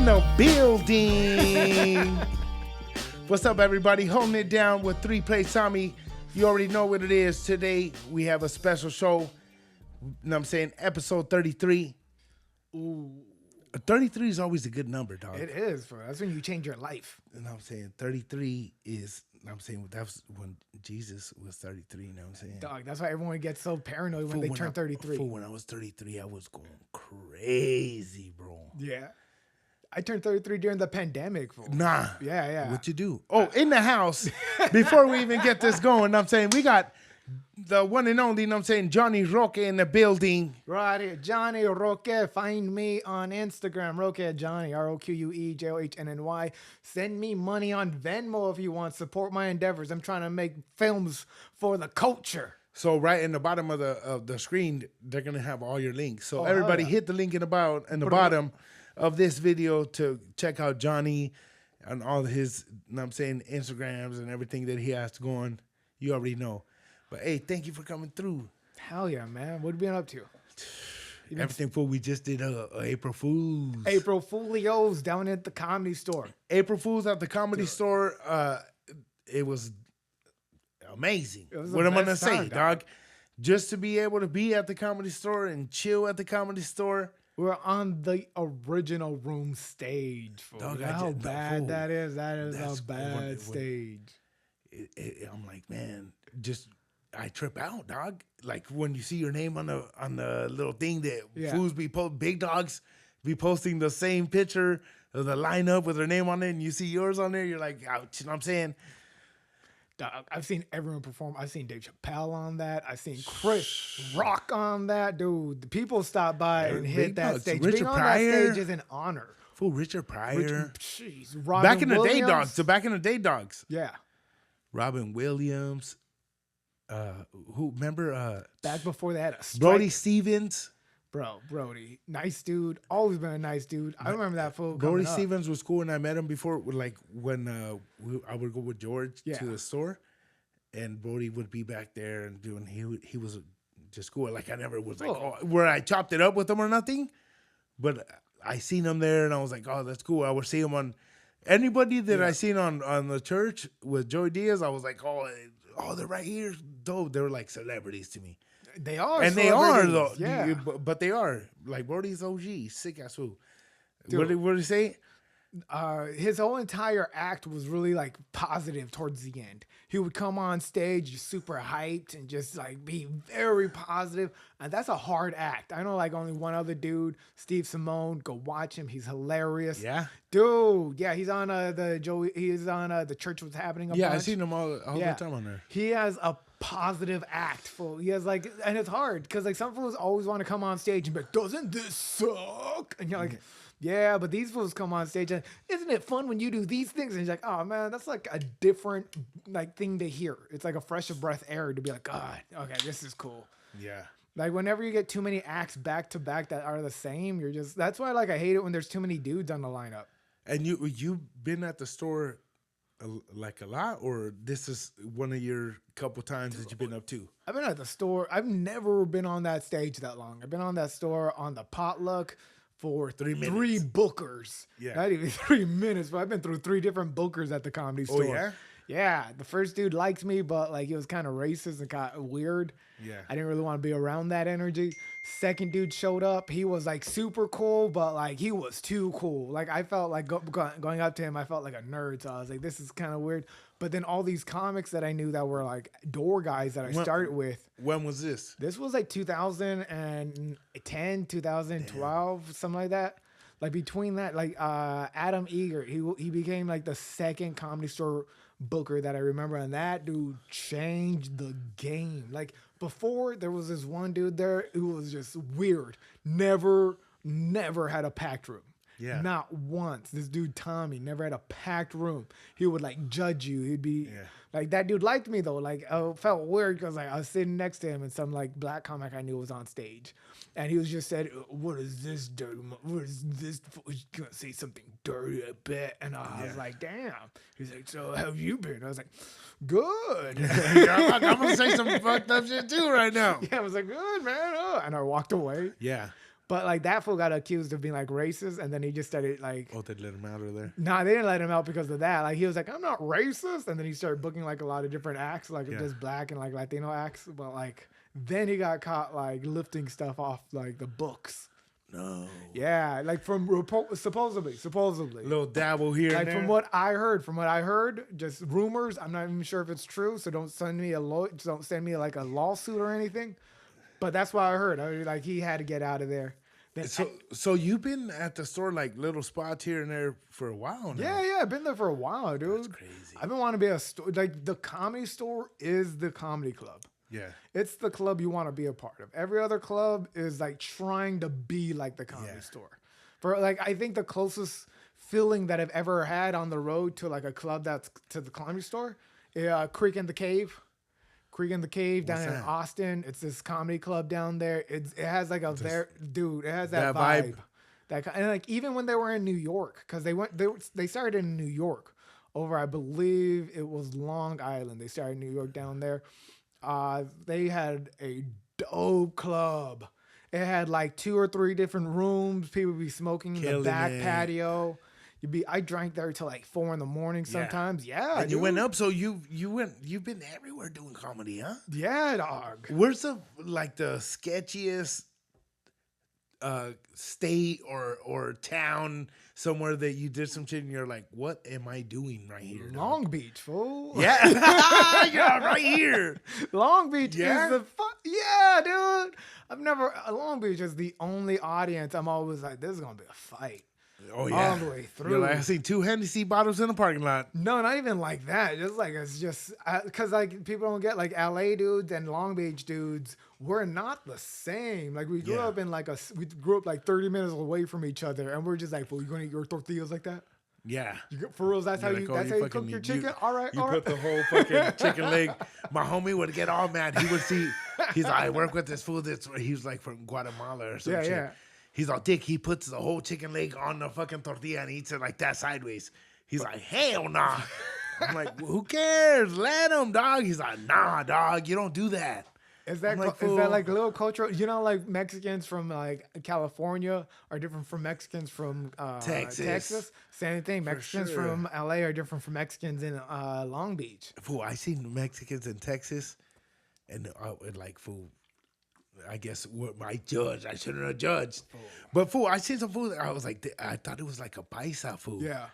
in the building. What's up, everybody? Holding it down with 3 Play Tommy. You already know what it is. Today, we have a special show. You know what I'm saying? Episode 33. Ooh. 33 is always a good number, dog. It is, bro. That's when you change your life. You know what I'm saying? 33 is, you know what I'm saying, that was when Jesus was 33, you know what I'm saying? Dog, that's why everyone gets so paranoid when they turn 33. When I was 33, I was going crazy, bro. Yeah. I turned 33 during the pandemic, fool. Nah. Yeah. What you do? Oh, in the house, before we even get this going, you know what I'm saying, we got the one and only, you know what I'm saying, Johnny Roque in the building. Right here, Johnny Roque. Find me on Instagram, Roque Johnny, ROQUEJOHNNY. Send me money on Venmo if you want. Support my endeavors. I'm trying to make films for the culture. So right in the bottom of the screen, they're gonna have all your links. So Oh, everybody yeah. hit the link in the bottom of this video to check out Johnny and all his, you know what I'm saying, Instagrams and everything that he has going. You already know. But hey, thank you for coming through. Hell yeah, man. What have you been up to? Everything full. We just did April Fools. April Foolios down at the Comedy Store. April Fools at the Comedy Store. It was amazing. It was what the I'm gonna best say, time, dog. Just to be able to be at the Comedy Store and chill at the Comedy Store. We're on the original room stage. Fool. Dog, You know how bad that is? That is a bad stage. I'm like, man, I trip out, dog. Like when you see your name on the little thing that fools be big dogs be posting the same picture of the lineup with their name on it, and you see yours on there, you're like, ouch. You know what I'm saying? Dog, I've seen everyone perform. I've seen Dave Chappelle on that. I've seen Chris Rock on that. Dude, the people stop by and hit that stage. Being on that stage is an honor. Fool, Richard Pryor. Robin back in the Williams. day, dogs. So back in the day, dogs. Yeah. Robin Williams. Who remember? Back before they had a strike. Brody Stevens. Brody, nice dude. Always been a nice dude. I remember that fool. Brody Stevens was cool, and I met him before. Like when I would go with George to the store, and Brody would be back there and doing. He was just cool. Like I never was like where I chopped it up with him or nothing, but I seen him there, and I was like, oh, that's cool. I would see him on anybody that I seen on the church with Joey Diaz. I was like, oh, they're right here. Dope. They were like celebrities to me. They are, and they are though. Yeah, but they are like Brody's OG, sick ass fool. What did he say? His whole entire act was really like positive towards the end. He would come on stage just super hyped and just like be very positive. And that's a hard act. I know like only one other dude, Steve Simone. Go watch him. He's hilarious. Yeah, dude. Yeah, he's on He's on the Church What's Happening. I seen him all the time on there. He has a positive act full. He has like, and it's hard because like some fools always want to come on stage and be like, doesn't this suck? And you're like, yeah, but these fools come on stage and isn't it fun when you do these things? And he's like, oh man, that's like a different like thing to hear. It's like a fresh of breath air to be like, God, okay, this is cool. Yeah. Like whenever you get too many acts back to back that are the same, that's why like I hate it when there's too many dudes on the lineup. And you've been at the store like a lot, or this is one of your couple times that you've been up to? I've been at the store. I've never been on that stage that long. I've been on that store on the potluck for 3 minutes. 3 bookers. Yeah. Not even 3 minutes, but I've been through 3 different bookers at the Comedy Store. Oh, yeah? Yeah. The first dude liked me, but like he was kind of racist and kind of weird. Yeah. I didn't really want to be around that energy. Second dude showed up. He was like super cool, but like he was too cool. Like I felt like going up to him, I felt like a nerd. So I was like, this is kind of weird. But then all these comics that I knew that were like door guys that I started with. When was this? This was like 2010, 2012, something like that. Like between that, like Adam Eager, he became like the second Comedy Store booker that I remember, and that dude changed the game. Like before, there was this one dude there who was just weird. Never had a packed room. Yeah. Not once. This dude, Tommy, never had a packed room. He would like judge you. He'd be like, that dude liked me though. Like, it felt weird because like I was sitting next to him and some like black comic I knew was on stage. And he was just said, what is this dirty? What is this? He's going to say something dirty, I bet. And I was like, damn. He's like, so how have you been? I was like, good. I'm going to say some fucked up shit too right now. Yeah, I was like, good, man. Oh. And I walked away. Yeah. But like that fool got accused of being like racist, and then he just started like. Oh, they let him out of there. Nah, they didn't let him out because of that. Like he was like, I'm not racist, and then he started booking like a lot of different acts, like just black and like Latino acts. But like then he got caught like lifting stuff off like the books. No. Yeah, like from supposedly. Little dabble here. Like and there. from what I heard, just rumors. I'm not even sure if it's true, so don't send me don't send me like a lawsuit or anything. But that's what I heard. I mean, like he had to get out of there. Then So you've been at the store like little spots here and there for a while now. Yeah, I've been there for a while, dude. That's crazy. I've been wanting to be a store. Like the Comedy Store is the comedy club. Yeah. It's the club you want to be a part of. Every other club is like trying to be like the Comedy Store. For like, I think the closest feeling that I've ever had on the road to like a club that's to the Comedy Store, Creek in the Cave. Creek in the Cave down in Austin. It's this comedy club down there. It has like it has that vibe. And like even when they were in New York, because they started in New York over, I believe it was Long Island. They started in New York down there. They had a dope club. It had like 2 or 3 different rooms. People would be smoking in the back patio. I drank there till like 4 a.m. sometimes. Yeah, and you went up, so you've been everywhere doing comedy, huh? Yeah, dog. Where's the sketchiest state or town somewhere that you did some shit and you're like, what am I doing right here? Long Beach, fool. Yeah, yeah, right here. Long Beach is the yeah, dude. Long Beach is the only audience. I'm always like, this is gonna be a fight. Oh yeah, all the way through. You're like, I seen 2 Hennessy bottles in the parking lot. No, not even like that. Just like it's just because like people don't get like LA dudes and Long Beach dudes. We're not the same. Like we grew up in like we grew up like 30 minutes away from each other, and we're just like, well, you gonna eat your tortillas like that? Yeah. For real, that's how you cook your chicken? All right. You put the whole fucking chicken leg. My homie would get all mad. He would see, he's like, I work with this fool he was like from Guatemala or some shit. Yeah. He's all dick. He puts the whole chicken leg on the fucking tortilla and eats it like that sideways. He's like, hell nah. I'm like, well, who cares? Let him, dog. He's like, nah, dog. You don't do that. Is that like a little cultural? You know, like Mexicans from like California are different from Mexicans from Texas. Same thing. Mexicans from LA are different from Mexicans in Long Beach. Fool, I seen Mexicans in Texas, and like fool. I guess I judged. I shouldn't have judged. Oh. But fool, I seen some food. I was like, I thought it was like a paisa fool. Yeah.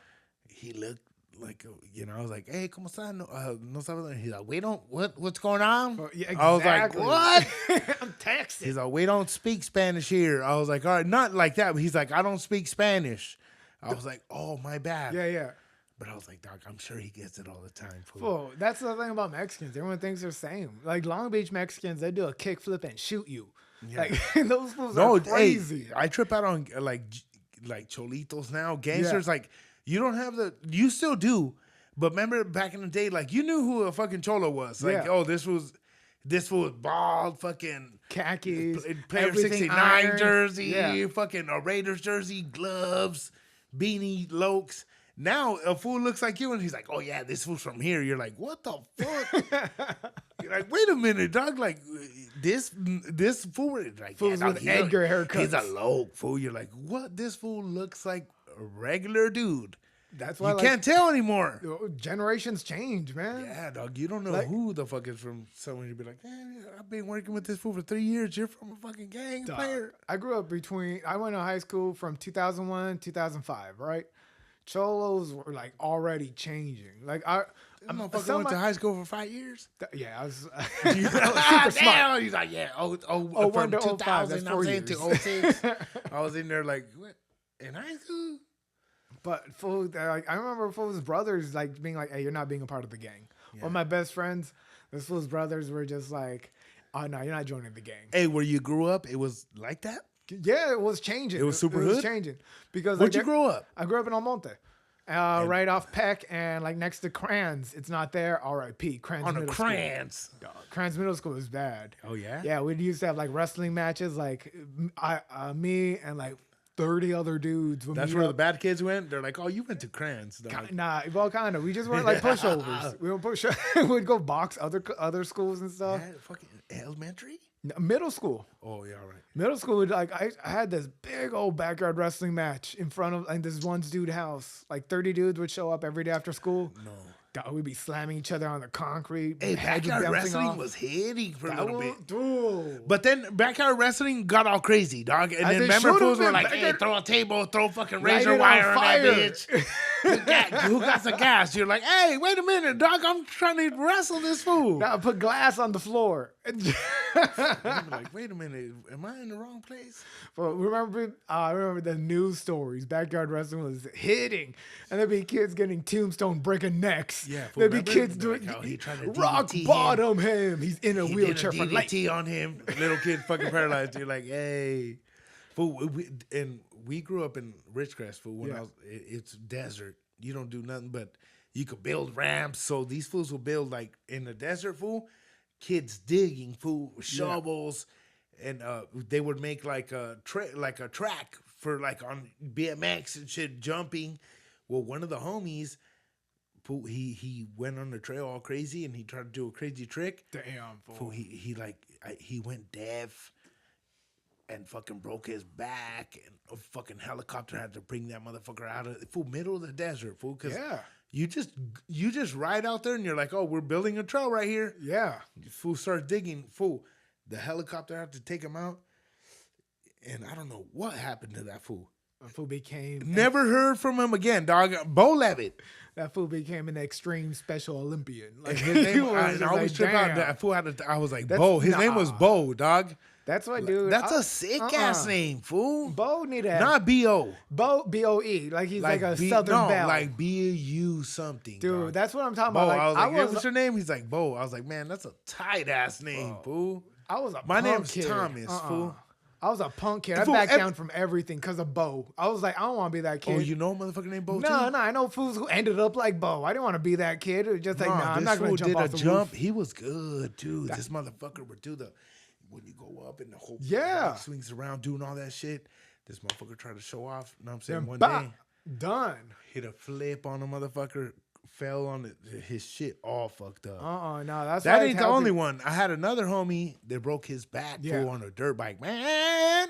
He looked like, I was like, hey, ¿cómo está? No sabes. He's like, we don't, what's going on? Yeah, exactly. I was like, what? I'm Texas. He's like, we don't speak Spanish here. I was like, all right, not like that. But he's like, I don't speak Spanish. I was like, oh, my bad. Yeah. But I was like, dog, I'm sure he gets it all the time. Fool, that's the thing about Mexicans. Everyone thinks they're the same. Like Long Beach Mexicans, they do a kickflip and shoot you. Yeah. Like those fools are crazy. Hey, I trip out on like cholitos now. Gangsters, like you don't have you still do. But remember back in the day, like you knew who a fucking cholo was. Like, oh, this was bald, fucking khakis, player 69 jersey, fucking a Raiders jersey, gloves, beanie, lokes. Now a fool looks like you and he's like, oh yeah, this fool's from here. You're like, what the fuck? You're like, wait a minute, dog. Like this fool, like fool's with Edgar haircuts. He's a loke fool. You're like, what? This fool looks like a regular dude. That's why you can't tell anymore. Generations change, man. Yeah, dog. You don't know who the fuck is from somewhere. You'd be like, I've been working with this fool for 3 years. You're from a fucking gang player. I grew up I went to high school from 2001 2005, right? Cholos were like already changing. Like I went to high school for 5 years. Yeah, I was super smart. He's like, from 2000 I was into 06. I was in there like, what, in high school? But I remember fool's brothers like being like, hey, you're not being a part of the gang. Yeah. One of my best friends, this fool's brothers were just like, oh no, you're not joining the gang. Hey, where you grew up, it was like that? Yeah, it was changing. It was super hood? Changing. Because where'd you grow up? I grew up in Almonte. Right off Peck and like next to Crans. It's not there. R.I.P. Crans on Middle Crans. School. Crans Middle School is bad. Oh, yeah? Yeah, we used to have like wrestling matches, like me and like 30 other dudes. That's where the bad kids went? They're like, oh, you went to Crans. Nah, well, kind of. We just weren't like pushovers. We would push. We'd go box other schools and stuff. Yeah, fucking elementary? Middle school. Oh, yeah, all right. Middle school, like I had this big old backyard wrestling match in front of like this one dude's house. Like 30 dudes would show up every day after school. No. God, we'd be slamming each other on the concrete. Hey, backyard wrestling was hitting for a little bit. Dude. But then backyard wrestling got all crazy, dog. And then remember fools were like, hey, throw a table, throw fucking razor wire on that bitch. Who got some gas? You're like, hey, wait a minute, dog. I'm trying to wrestle this fool. Now put glass on the floor. I'm like, wait a minute, am I in the wrong place? Well, I remember the news stories. Backyard wrestling was hitting, and there'd be kids getting tombstone breaking necks. Yeah, there'd be kids doing rock bottom him. He's in a wheelchair for life. DDT on him, little kid fucking paralyzed. You're like, hey, fool. We grew up in Ridgecrest, fool. When it's desert, you don't do nothing but you could build ramps. So these fools will build like in the desert, fool. Kids digging, fool, with shovels, and they would make like a track for like on BMX and shit, jumping. Well, one of the homies, fool, he went on the trail all crazy and he tried to do a crazy trick. Damn, fool. Fool, he went deaf and fucking broke his back, and a fucking helicopter had to bring that motherfucker out of the middle of the desert, fool. Cause you just ride out there and you're like, oh, we're building a trail right here. Yeah. Fool starts digging. Fool, the helicopter had to take him out. And I don't know what happened to that fool. That fool became... Never heard from him again, dog. Bo Levitt. That fool became an extreme special Olympian. Like his name, I always trip out. That fool I was like, Bo. His name was Bo, dog. That's what, dude. That's a sick ass name, fool. Bo need to have... Not B.O. Bo, B-O-E. Like he's like a Southern Belle. Like B-U something, dude, dog. That's what I'm talking Bo, about. I was like, what's your name? He's like, Bo. I was like, man, that's a tight ass name, fool. I was a My punk name's kid. Thomas, fool. I was a punk kid. I backed down from everything because of Bo. I was like, I don't want to be that kid. Oh, you know a motherfucker named Bo too? No, I know fools who ended up like Bo. I didn't want to be that kid. It was just like, I'm not going to jump off the roof. He was good, dude. This motherfucker would do when you go up and the whole swings around doing all that shit. This motherfucker tried to show off. You know what I'm saying? One day. Done. Hit a flip on a motherfucker. Fell on his shit all fucked up. No, that ain't the only one. I had another homie that broke his back fool on a dirt bike. Man,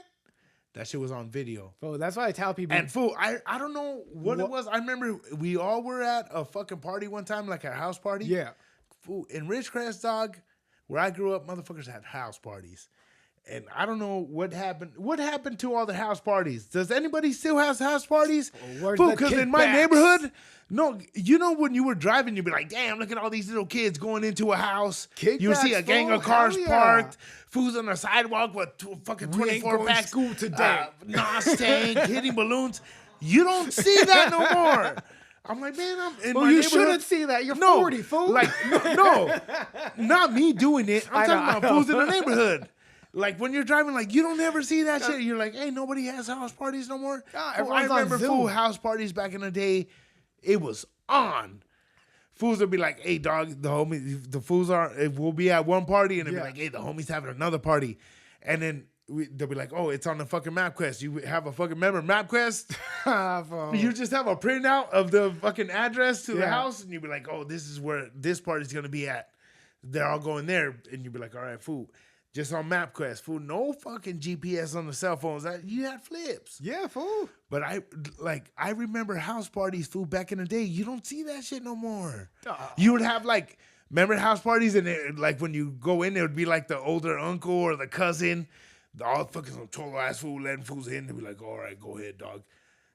that shit was on video. Oh, that's why I tell people. And fool, I don't know what it was. I remember we all were at a fucking party one time, like a house party. Yeah. Fool, in Ridgecrest, dog, where I grew up, motherfuckers had house parties. And I don't know what happened. What happened to all the house parties? Does anybody still have house parties? Because in my neighborhood, no, you know when you were driving, you'd be like, damn, look at all these little kids going into a house. You see a gang of cars parked, fools on the sidewalk with fucking 24 packs. School today. Nos tank, hitting balloons. You don't see that no more. I'm like, man, I'm in my you shouldn't see that. You're 40, fool. Like, no, not me doing it. I'm talking about fools in the neighborhood. Like when you're driving, like you don't ever see that shit. You're like, hey, nobody has house parties no more. I remember full house parties back in the day. It was on. Fools would be like, hey, dog, the fools we'll be at one party, and they'll be like, hey, the homies having another party, and then they'll be like, oh, it's on the fucking MapQuest. You have a fucking MapQuest. You just have a printout of the fucking address to the house, and you'll be like, oh, this is where this party's gonna be at. They're all going there, and you'll be like, all right, fool. Just on MapQuest, fool. No fucking GPS on the cell phones. You had flips. Yeah, fool. But I remember house parties, fool, back in the day. You don't see that shit no more. You would have remember house parties, and when you go in, it would be like the older uncle or the cousin. All fucking some total ass fool letting fools in. They'd be like, all right, go ahead, dog.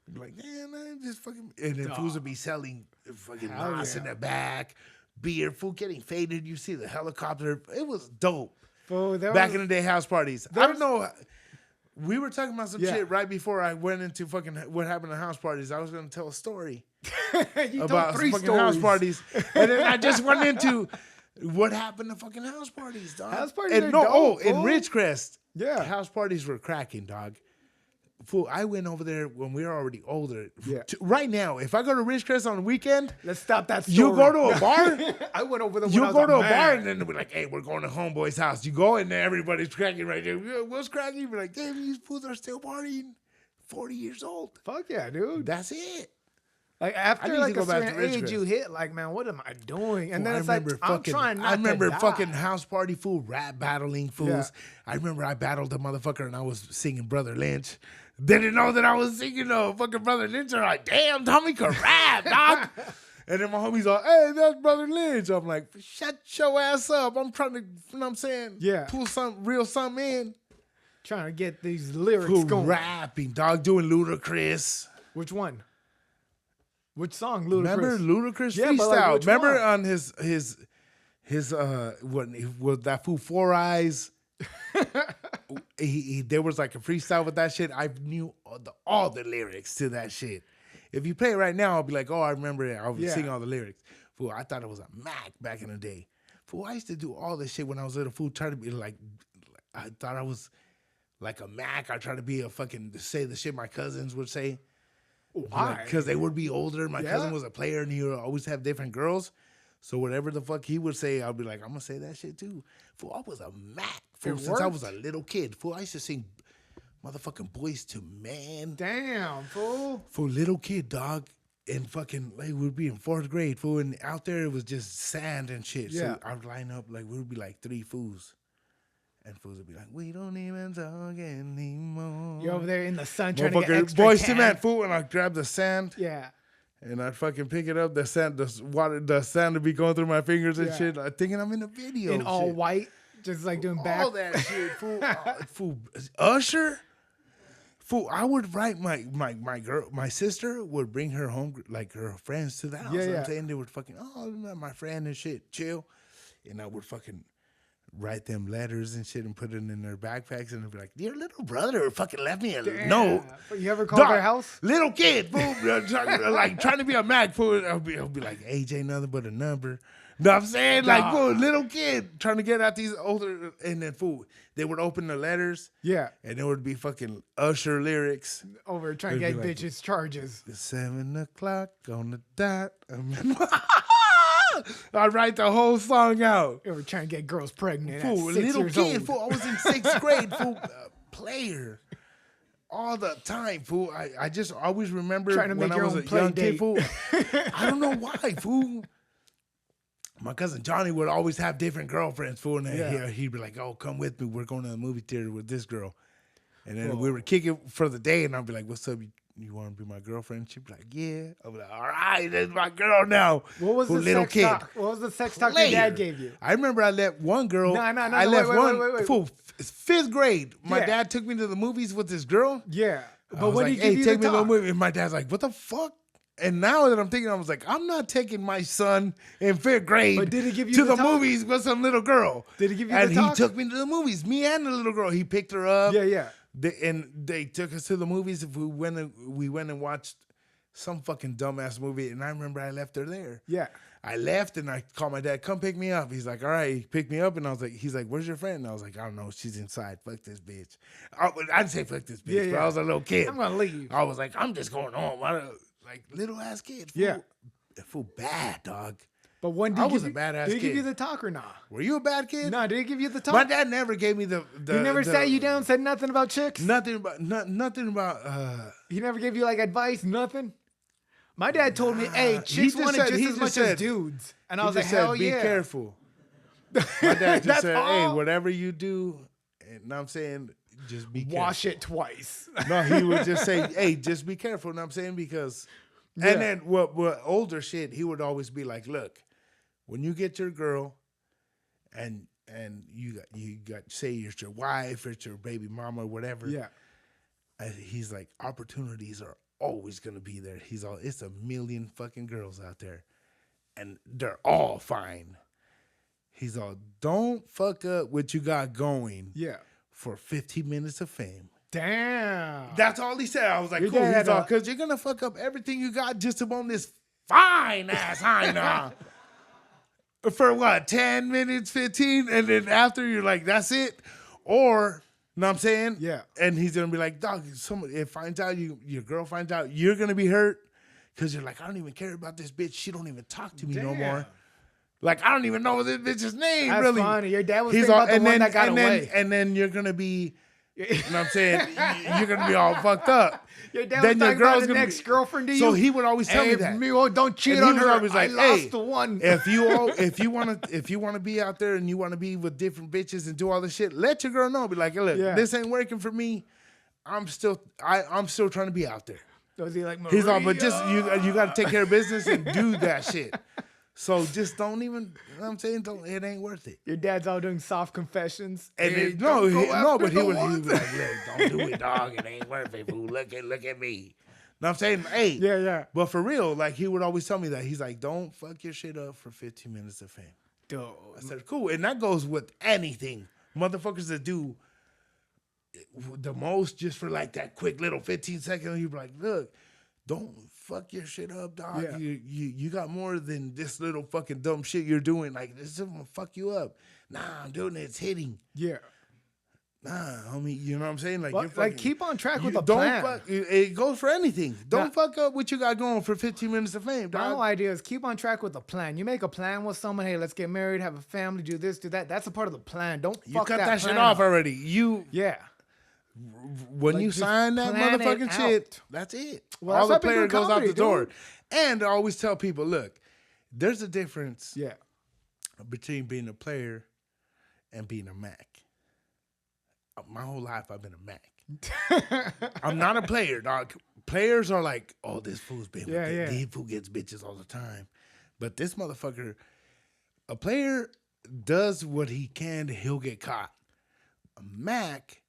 They'd be like, man, just fucking. And then fools would be selling fucking Nos in the back, beer, fool getting faded. You see the helicopter. It was dope. Back in the day, house parties. I don't know. We were talking about some shit right before I went into fucking what happened to house parties. I was going to tell a story about some fucking house parties. And then I just went into what happened to fucking house parties, dog. House parties are dope, in Ridgecrest. Yeah. House parties were cracking, dog. Fool, I went over there when we were already older. Yeah. Right now, if I go to Ridgecrest on the weekend, let's stop that story. You go to a bar. I went over there. You go to a bar and then they'll be like, "Hey, we're going to homeboy's house." You go in there, everybody's cracking right there. What's cracking? You be like, "Damn, these fools are still partying. 40 years old. Fuck yeah, dude. That's it." Like after like a certain age, you hit like, man, what am I doing? And then it's like, I'm trying not to die. I remember fucking house party fool, rap battling fools. Yeah. I remember I battled a motherfucker and I was singing Brother Lynch. They didn't know that I was singing fucking Brother Lynch. They're like, damn, Tommy can rap, dog. And then my homie's like, hey, that's Brother Lynch. I'm like, shut your ass up. I'm trying to, you know what I'm saying? Yeah. Pull something in. Trying to get these lyrics going. Rapping, dog, doing Ludacris. Which one? Which song, Ludacris? Remember Ludacris freestyle? Like, remember on his what that fool Four Eyes? There was like a freestyle with that shit. I knew all the lyrics to that shit. If you play it right now, I'll be like, oh, I remember it. I'll sing all the lyrics. Fool, I thought it was a Mac back in the day. Fool, I used to do all this shit when I was little. Fool, trying to be like, I thought I was like a Mac. I tried to be say the shit my cousins would say. Why? Because they would be older. My cousin was a player and he would always have different girls. So whatever the fuck he would say, I'd be like, I'm going to say that shit too. Fool, I was a Mac since I was a little kid. Fool, I used to sing motherfucking Boys to Men. Damn, fool. Fool, little kid, dog. And fucking, like, we'd be in 4th grade, fool. And out there, it was just sand and shit. Yeah. So I'd line up, like, we would be like 3 fools. And fools would be like, we don't even talk anymore. You're over there in the sun trying to get extra Boys to Men, fool. And I'd grab the sand. Yeah. And I'd fucking pick it up. The sand would be going through my fingers and shit. I'm thinking I'm in a video. In all white. Just like doing back. All that shit, fool. Fool. Usher. Fool, I would write my sister would bring her home, like her friends to the house. You know what I'm saying? They would fucking, my friend and shit, chill. And I would fucking write them letters and shit and put it in their backpacks and they'd be like, your little brother fucking left me a note. You ever called their house? Little kid, fool, like trying to be a Mac, fool. I'll be like, age ain't nothing but a number. Know what I'm saying? Like, fool, little kid trying to get out these older, and then, fool, they would open the letters. Yeah. And there would be fucking Usher lyrics. Over trying to get bitches charges. It's 7 o'clock on the dot. I'd write the whole song out. You were trying to get girls pregnant fool, at 6 little years kid, old. Fool, I was in 6th grade, fool, player. All the time, fool. I just always remember trying to when make I your was own a play young date. kid, fool. I don't know why, fool. My cousin Johnny would always have different girlfriends, fool, and he'd be like, oh, come with me. We're going to the movie theater with this girl. And then we would kick it for the day, and I'd be like, what's up? You want to be my girlfriend? She'd be like, yeah. I'd be like, all right, that's my girl now. What was the little sex kid? talk? What was the sex talk your dad gave you? I remember I let one girl. No, wait. Fool, 5th grade. My dad took me to the movies with this girl. Yeah. But when he gave you take me to the movie, and my dad's like, what the fuck? And now that I'm thinking, I was like, I'm not taking my son in 5th grade but did he give you to the movies with some little girl. Did he give you and the talk? And he took me to the movies, me and the little girl. He picked her up. Yeah. And they took us to the movies. We went and watched some fucking dumbass movie. And I remember I left her there. Yeah. I left and I called my dad, come pick me up. He's like, all right. He picked me up and he's like, where's your friend? And I was like, I don't know. She's inside. Fuck this bitch. I didn't say fuck this bitch, but I was a little kid. I'm going to leave. I was like, I'm just going home. Like, little ass kid. Fool. Yeah. Fool bad, dog. But when I was a badass kid. Did he give you the talk or not? Were you a bad kid? No, did he give you the talk? My dad never gave me the he never sat you down, said nothing about chicks? Nothing about he never gave you like advice, nothing? My dad told me, hey, chicks want it just as much as dudes. And I was like, hell yeah. Be careful. My dad just said, hey, whatever you do, and I'm saying, just be careful. Wash it twice. No, he would just say, hey, just be careful. And I'm saying because, and then what older shit, he would always be like, look, when you get your girl and you got say it's your wife, it's your baby mama, or whatever. Yeah. He's like, opportunities are always gonna be there. It's a million fucking girls out there. And they're all fine. He's all, don't fuck up what you got going. Yeah. For 15 minutes of fame. Damn. That's all he said. I was like, cool. He's all, because you're gonna fuck up everything you got just to on this fine ass hyena. For what, 10 minutes, 15? And then after you're like, that's it? Or, you know what I'm saying? Yeah. And he's going to be like, dog, it finds out, your girl finds out, you're going to be hurt. Because you're like, I don't even care about this bitch. She don't even talk to me no more. Like, I don't even know this bitch's name, that's really. Funny. Your dad was thinking about the one that got away. And then you're going to be You know what I'm saying? You're gonna be all fucked up. Then your girl's gonna next girlfriend to you. So he would always tell me that. Don't cheat on her. Always like, I lost the one. if you wanna be out there and you wanna be with different bitches and do all this shit, let your girl know. Be like, hey, look, this ain't working for me. I'm still trying to be out there. So is he like, Maria? He's all, but just you got to take care of business and do that shit. So just don't even. You know what I'm saying, it ain't worth it. Your dad's all doing soft confessions. And hey, but he would be like, look, don't do it, dog. It ain't worth it, fool. Look at me. You know what I'm saying? Hey. Yeah. But for real, like he would always tell me that. He's like, don't fuck your shit up for 15 minutes of fame. Dude. I said, cool. And that goes with anything. Motherfuckers that do the most just for like that quick little 15 seconds. You be like, look, don't fuck your shit up, dog. Yeah. You got more than this little fucking dumb shit you're doing. Like, this is gonna fuck you up. Nah, I'm doing it. It's hitting. Yeah. Nah, homie, you know what I'm saying? Like, well, like keep on track with the plan. Fuck, it goes for anything. Don't fuck up what you got going for 15 minutes of fame, dog. My whole idea is keep on track with the plan. You make a plan with someone. Hey, let's get married, have a family, do this, do that. That's a part of the plan. Don't fuck cut that shit plan off already. When like you sign that motherfucking shit, that's it. Well, all the player goes out the door. And I always tell people, look, there's a difference between being a player and being a Mac. My whole life I've been a Mac. I'm not a player, dog. Players are like, oh, this fool's been with it. This fool gets bitches all the time. But this motherfucker, a player does what he can, he'll get caught. A Mac,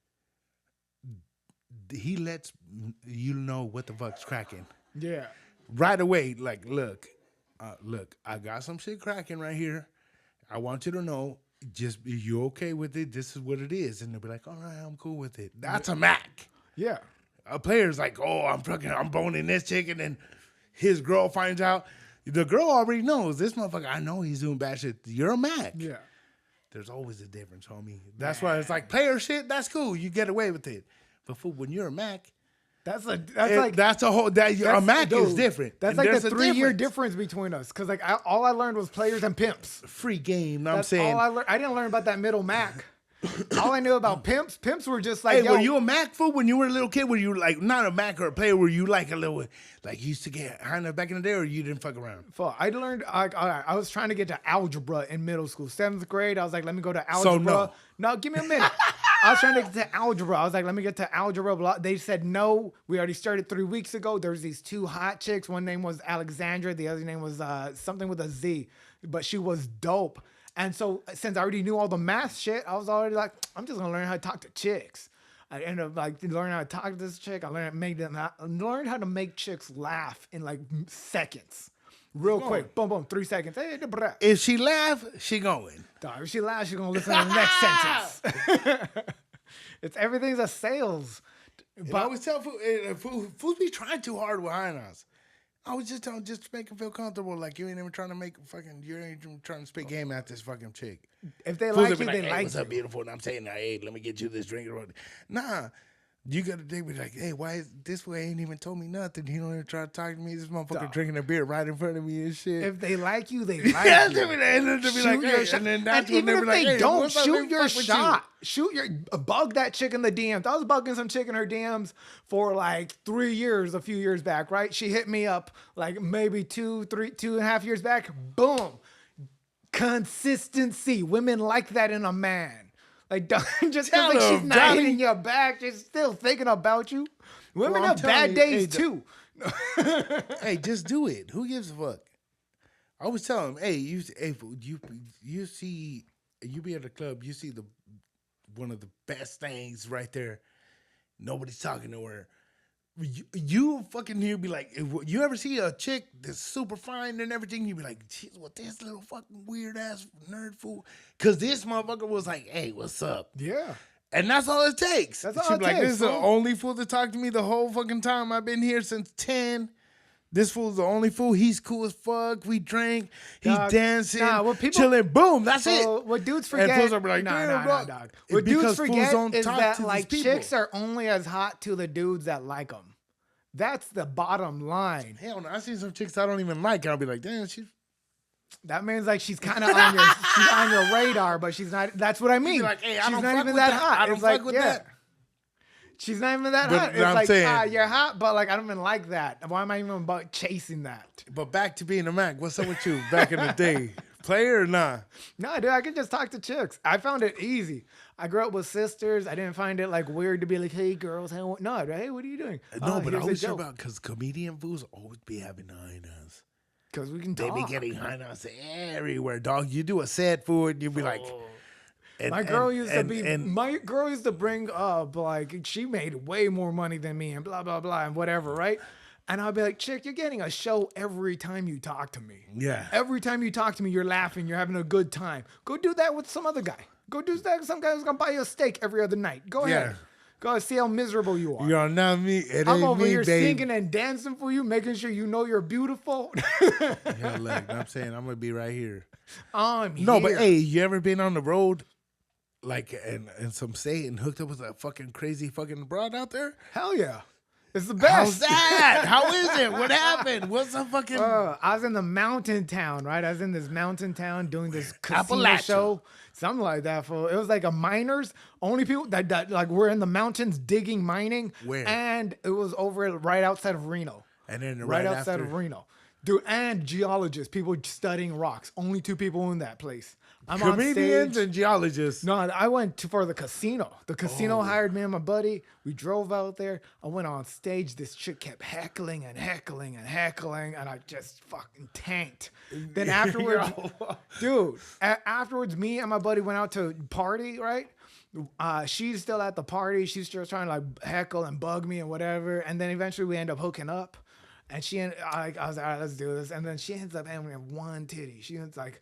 he lets you know what the fuck's cracking. Yeah. Right away, like, look, I got some shit cracking right here. I want you to know, just you okay with it? This is what it is. And they'll be like, all right, I'm cool with it. That's a Mac. Yeah. A player's like, oh, I'm boning this chick, and then his girl finds out. The girl already knows, this motherfucker, I know he's doing bad shit. You're a Mac. Yeah. There's always a difference, homie. That's why it's like player shit, that's cool. You get away with it. But when you're a Mac, a Mac is different. That's like the 3-year difference between us. Because like all I learned was players and pimps. Free game. That's I'm saying. All I learned. I didn't learn about that middle Mac. All I knew about pimps were just like, hey, were you a Mac fool when you were a little kid? Were you like not a Mac or a player? Were you like a little like you used to get high enough back in the day, or you didn't fuck around? I learned. I was trying to get to algebra in middle school, 7th grade. I was like, let me go to algebra. So no, give me a minute. I was trying to get to algebra. I was like, let me get to algebra. They said no. We already started 3 weeks ago. There was these 2 hot chicks. One name was Alexandra. The other name was something with a Z, but she was dope. And so since I already knew all the math shit, I was already like, I'm just gonna learn how to talk to chicks. I ended up like learning how to talk to this chick. I learned how to make chicks laugh in like seconds. Real quick. Boom, boom, 3 seconds. Hey, if she laugh, she going. If she laughs, she's gonna listen to the next sentence. Everything's a sales. But I always tell fools be trying too hard behind us. I was just telling, just to make them feel comfortable. Like you ain't even trying to you ain't even trying to spit game at this fucking chick. If they like you, they hey, like what's you. Up, beautiful? And I'm saying, hey, let me get you this drink. Nah, you got to be like, hey, why is this way ain't even told me nothing? He don't even try to talk to me. This motherfucker drinking a beer right in front of me and shit. If they like you, they like you. Shoot your shot. And even if they don't, shoot your shot. Bug that chick in the DMs. I was bugging some chick in her DMs for like 3 years, a few years back, right? She hit me up like maybe 2.5 years back. Boom. Consistency. Women like that in a man. Like, don't just because like she's not hitting your back, she's still thinking about you. Women have bad days too. Hey, just do it. Who gives a fuck? I always tell them, hey, you see, you be at the club, you see one of the best things right there. Nobody's talking to her. You fucking here be like, if you ever see a chick that's super fine and everything, you be like, she's with this little fucking weird ass nerd fool. Cause this motherfucker was like, hey, what's up? Yeah. And that's all it takes. That's all it takes. This is the only fool to talk to me the whole fucking time. I've been here since 10. This fool's the only fool. He's cool as fuck. We drink. He's dancing. Chilling. Boom. That's it. What dudes forget. And fools are like, dog. What dudes forget is that like chicks are only as hot to the dudes that like them. That's the bottom line. Hell no. I see some chicks I don't even like. I'll be like, damn, that means like she's kind of on your radar, but she's not. That's what I mean. Like, hey, she's not even that hot. I don't fuck with that. She's not even that But hot. It's I'm like, saying- you're hot, but like I don't even like that. Why am I even about chasing that? But back to being a Mac. What's up with you back in the day? Player or nah? No, dude, I can just talk to chicks. I found it easy. I grew up with sisters. I didn't find it like weird to be like, hey, girls, hey, no, hey, what are you doing? No, but I here's a was sure joke. about because comedian fools always be having hyenas. Because we can They talk. be getting hyenas everywhere, dog. You do a sad food, you be like. And, My girl used to bring up like she made way more money than me and blah blah blah and whatever, right? And I'll be like, chick, you're getting a show every time you talk to me. Yeah. Every time you talk to me, you're laughing, you're having a good time. Go do that with some other guy. Go do that with some guy who's gonna buy you a steak every other night. Go ahead. Go see how miserable you are. You're not me. It I'm ain't over me, here babe. singing and dancing for you, making sure you know you're beautiful. Yeah, look, I'm saying I'm gonna be right here. No, But hey, you ever been on the road, like in some state and hooked up with a fucking crazy fucking broad out there? hell yeah. It's the best. How's that? How is it? What happened? What's the fucking? I was in the mountain town, right? I was in this mountain town doing this casino Appalachia. show, something like that. Fool. It was like a miners, only people that like were in the mountains digging, mining. Where? And it was over right outside of Reno. And then Right right outside after, of Reno. Dude, and geologists, people studying rocks. Only 2 people in that place. I'm on comedians stage. and geologists. No, I went for the casino. The casino hired me and my buddy. We drove out there. I went on stage. This chick kept heckling and heckling and heckling, and I just fucking tanked. Then afterwards, dude, afterwards, me and my buddy went out to party, right? She's still at the party. She's just trying to like heckle and bug me and whatever. And then eventually we end up hooking up. And I was like, all right, let's do this. And then she ends up having one titty. She ends like,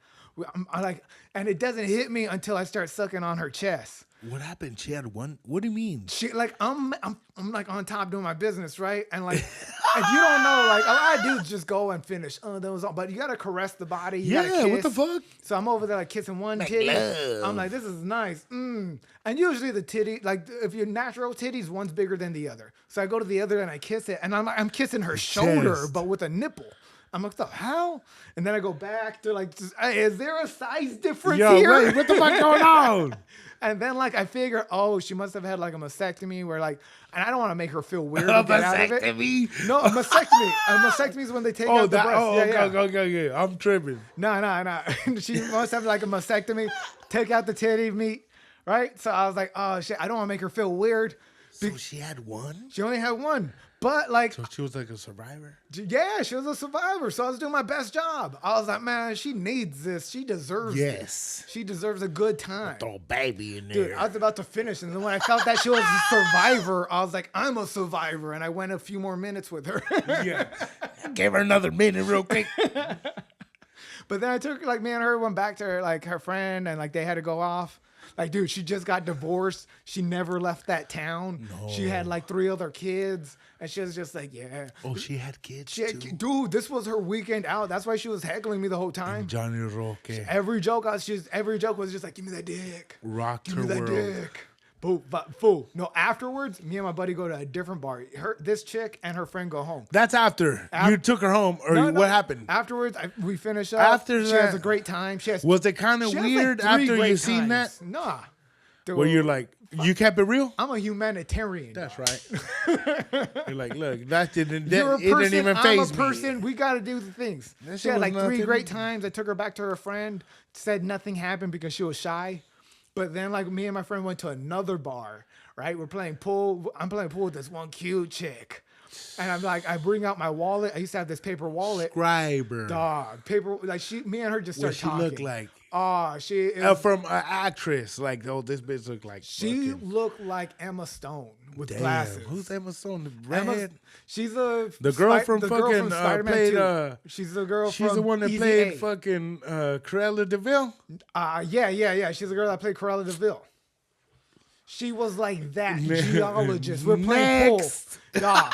I'm like, and it doesn't hit me until I start sucking on her chest. What happened? She had one. What do you mean? She like, I'm like on top doing my business, right? And like, if you don't know, like a lot of dudes just go and finish. Oh, that was all. But you gotta caress the body. You gotta kiss. What the fuck? So I'm over there like kissing one Like titty. love. I'm like, this is nice. And usually the titty, like if you're natural titties, one's bigger than the other. So I go to the other and I kiss it, and I'm kissing her shoulder, chest. but with a nipple. I'm like, the hell? And then I go back to like, hey, is there a size difference here? Wait, what the fuck going on? And then like I figure, oh, she must have had like a mastectomy where like, and I don't want to make her feel weird to get out of it. No, a mastectomy. A mastectomy is when they take out the breast. Okay. I'm tripping. No. She must have like a mastectomy, take out the titty meat, right? So I was like, oh shit, I don't want to make her feel weird. So she had one? She only had one. But like, So she was like a survivor? yeah, she was a survivor. So I was doing my best job. I was like, man, she needs this. She deserves this. She deserves a good time. Throw a baby in there. Dude, I was about to finish. And then when I felt that she was a survivor, I was like, I'm a survivor. And I went a few more minutes with her. Yeah. Gave her another minute real quick. But then I took, like, me and her went back to her, like, her friend, and, like, they had to go off. Like, dude, she just got divorced. She never left that town. No. She had, like, 3 other kids. And she was just like, yeah. Oh, she had kids, too? Dude, this was her weekend out. That's why she was heckling me the whole time. And Johnny Roque. Every joke was just like, give me that dick. Rocked give her me that world. dick. Fool. No, afterwards, me and my buddy go to a different bar. This chick and her friend go home. That's after. You took her home, or what happened? Afterwards, we finish up. After she that, has a great time. Was it kind of weird after you seen that? Nah. Dude, Where you're like, you kept it real? I'm a humanitarian. That's right. You're like, look, that didn't You're a person, it didn't even faze me. I'm a person. We got to do the things. She had like 3 great times. I took her back to her friend. Said nothing happened because she was shy. But then, like, me and my friend went to another bar, right? We're playing pool. I'm playing pool with this one cute chick. And I'm like, I bring out my wallet. I used to have this paper wallet. Scriber. Dog. Paper. Like, me and her just started talking. What she looked like? Oh, she is. From an actress. Like, oh, this bitch looked like. She looked like Emma Stone with glasses. Who's Emma Stone? The redhead? She's the girl from fucking played. She's the girl. She's from the one that Easy played A. fucking Cruella DeVille. Yeah. She's the girl that played Cruella DeVille. She was like that geologist. We're playing pool, dog.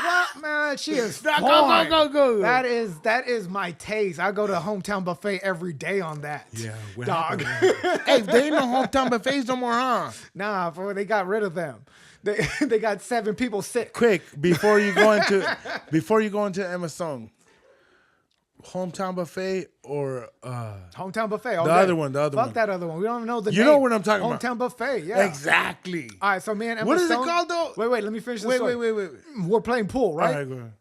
What, man? She is fine. Go. That is my taste. I go to hometown buffet every day on that. Yeah, dog. Hey, they ain't no hometown buffets no more, huh? Nah, they got rid of them. They got 7 people sick. Quick, before you go into Emma Stone, Hometown Buffet or Hometown Buffet. The other one. Fuck that other one. We don't even know the name. You know what I'm talking about. Hometown Buffet, yeah. Exactly. All right, so me and Emma What is Stone, it called, though? Wait, let me finish this story. Wait. We're playing pool, right? All right, go ahead.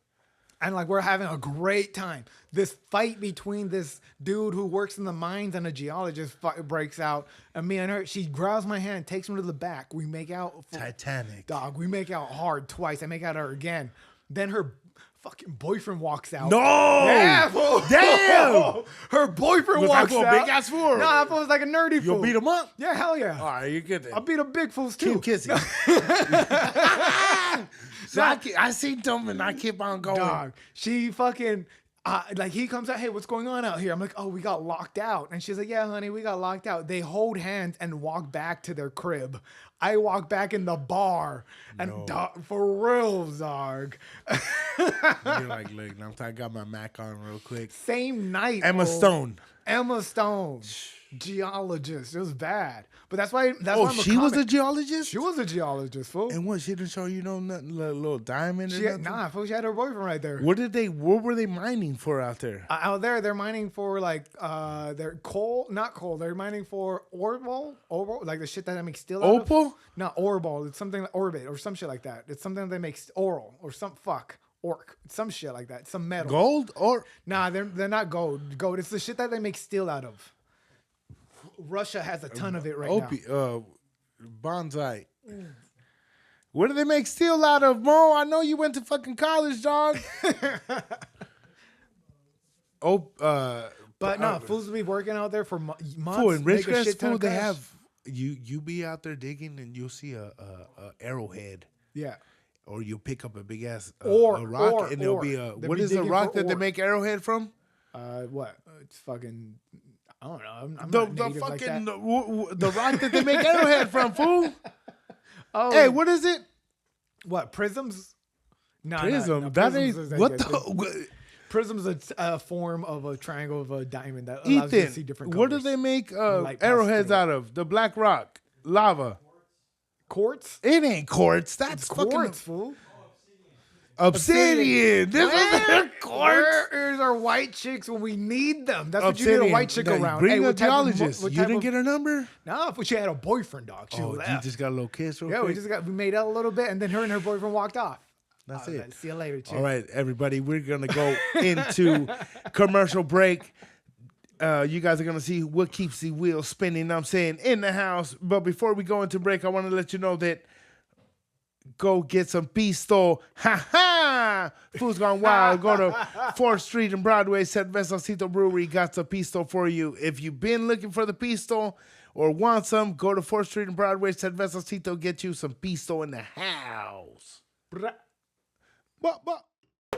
And like we're having a great time. This fight between this dude who works in the mines and a geologist breaks out. And me and her, she grabs my hand, takes me to the back. We make out. Titanic. Dog, we make out hard twice. I make out her again. Then her fucking boyfriend walks out. No! Yeah, fool. Damn! Her boyfriend Was walks that for out. a big ass fool? Nah, that fool was like a nerdy fool. You'll beat him up? Yeah, hell yeah. All right, you're good then. I beat up big fools too. Keep kissing. So I seen them and I keep on going. Dog, she fucking like he comes out, hey, what's going on out here? I'm like, oh, we got locked out. And she's like, yeah, honey, we got locked out. They hold hands and walk back to their crib. I walk back in the bar and dog, for real, Zarg. You're like, look, I got my Mac on real quick. Same night. Emma Stone. Geologist. It was bad. But that's why she was a geologist? She was a geologist, fool. And what, she didn't show you nothing, little diamond or nothing? Nah, fool, she had her boyfriend right there. What were they mining for out there? Out there, they're mining for like they're not coal. They're mining for orbital, like the shit that they make steel out of. Opal? Not orbital. It's something like orbit or some shit like that. It's something that they make oral or some orc, some shit like that. Some metal. Gold or? Nah, they're not gold. Gold. It's the shit that they make steel out of. Russia has a ton of it right now. Bonsai. What do they make steel out of, Mo? I know you went to fucking college, dog. But no, fools will be working out there for months. Fool, in Ridgecrest, fool, they have you be out there digging and you'll see a arrowhead. Yeah. Or you'll pick up a big ass a rock and there'll be what is the rock that they make arrowhead from? What? It's fucking. I don't know. I'm the not native fucking like the rock that they make arrowhead from, fool. Oh, hey, what is it? What, prisms? No, prism. No, that prisms ain't what the. Prism's a form of a triangle of a diamond that allows you to see different colors. What do they make arrowheads out of? The black rock, lava, quartz. It ain't quartz. That's fucking quartz, fool. Obsidian. This is quartz. Where is our white chicks when we need them? That's what you need a white chick around. Bring a geologist. You didn't get her number? No, but she had a boyfriend, dog. She left. You just got a little kiss real quick? We made out a little bit, and then her and her boyfriend walked off. That's it. See you later, chick. All right, everybody. We're going to go into commercial break. You guys are going to see what keeps the wheels spinning, I'm saying, in the house. But before we go into break, I want to let you know that go get some pisto. Ha ha! Food's gone wild. Go to 4th Street and Broadway. Cervecito Brewery got some pisto for you. If you've been looking for the pisto or want some, go to 4th Street and Broadway. Cervecito get you some pisto in the house.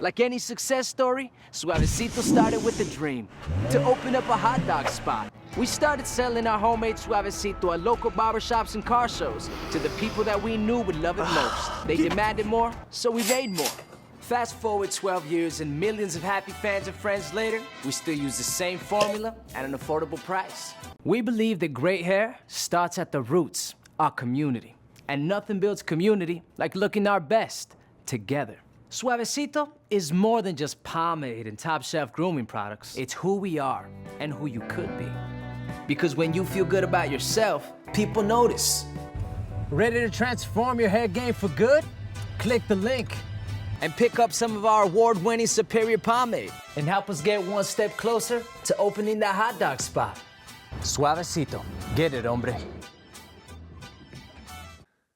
Like any success story, Suavecito started with a dream to open up a hot dog spot. We started selling our homemade Suavecito at local barbershops and car shows to the people that we knew would love it most. They demanded more, so we made more. Fast forward 12 years and millions of happy fans and friends later, we still use the same formula at an affordable price. We believe that great hair starts at the roots, our community. And nothing builds community like looking our best together. Suavecito is more than just pomade and top-shelf grooming products. It's who we are and who you could be. Because when you feel good about yourself, people notice. Ready to transform your hair game for good? Click the link and pick up some of our award-winning Superior Pomade and help us get one step closer to opening that hot dog spot. Suavecito. Get it, hombre.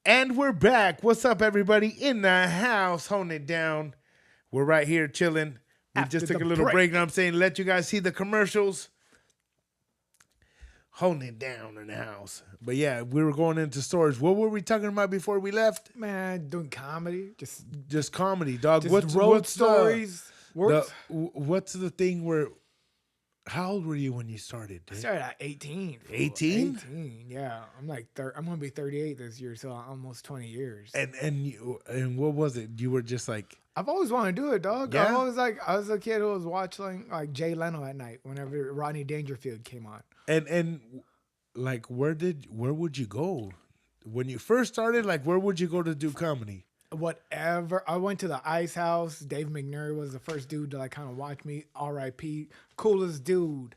And we're back. What's up, everybody? In the house, holding it down. We're right here chilling. We just took a little break. And I'm saying, let you guys see the commercials. Holding it down in the house. But yeah, we were going into storage. What were we talking about before we left? Man, doing comedy. Just comedy, dog. Just what's stories? What's the thing where... How old were you when you started? Dude? I started at 18. 18? 18, yeah. I'm I'm gonna be 38 this year, so almost 20 years. And what was it? You were just like, I've always wanted to do it, dog. Yeah? I was a kid who was watching like Jay Leno at night whenever Rodney Dangerfield came on. And like where would you go when you first started? Like where would you go to do comedy? whatever. I went to the Ice House. Dave McNary was the first dude to like kind of watch me. R.I.P. Coolest dude.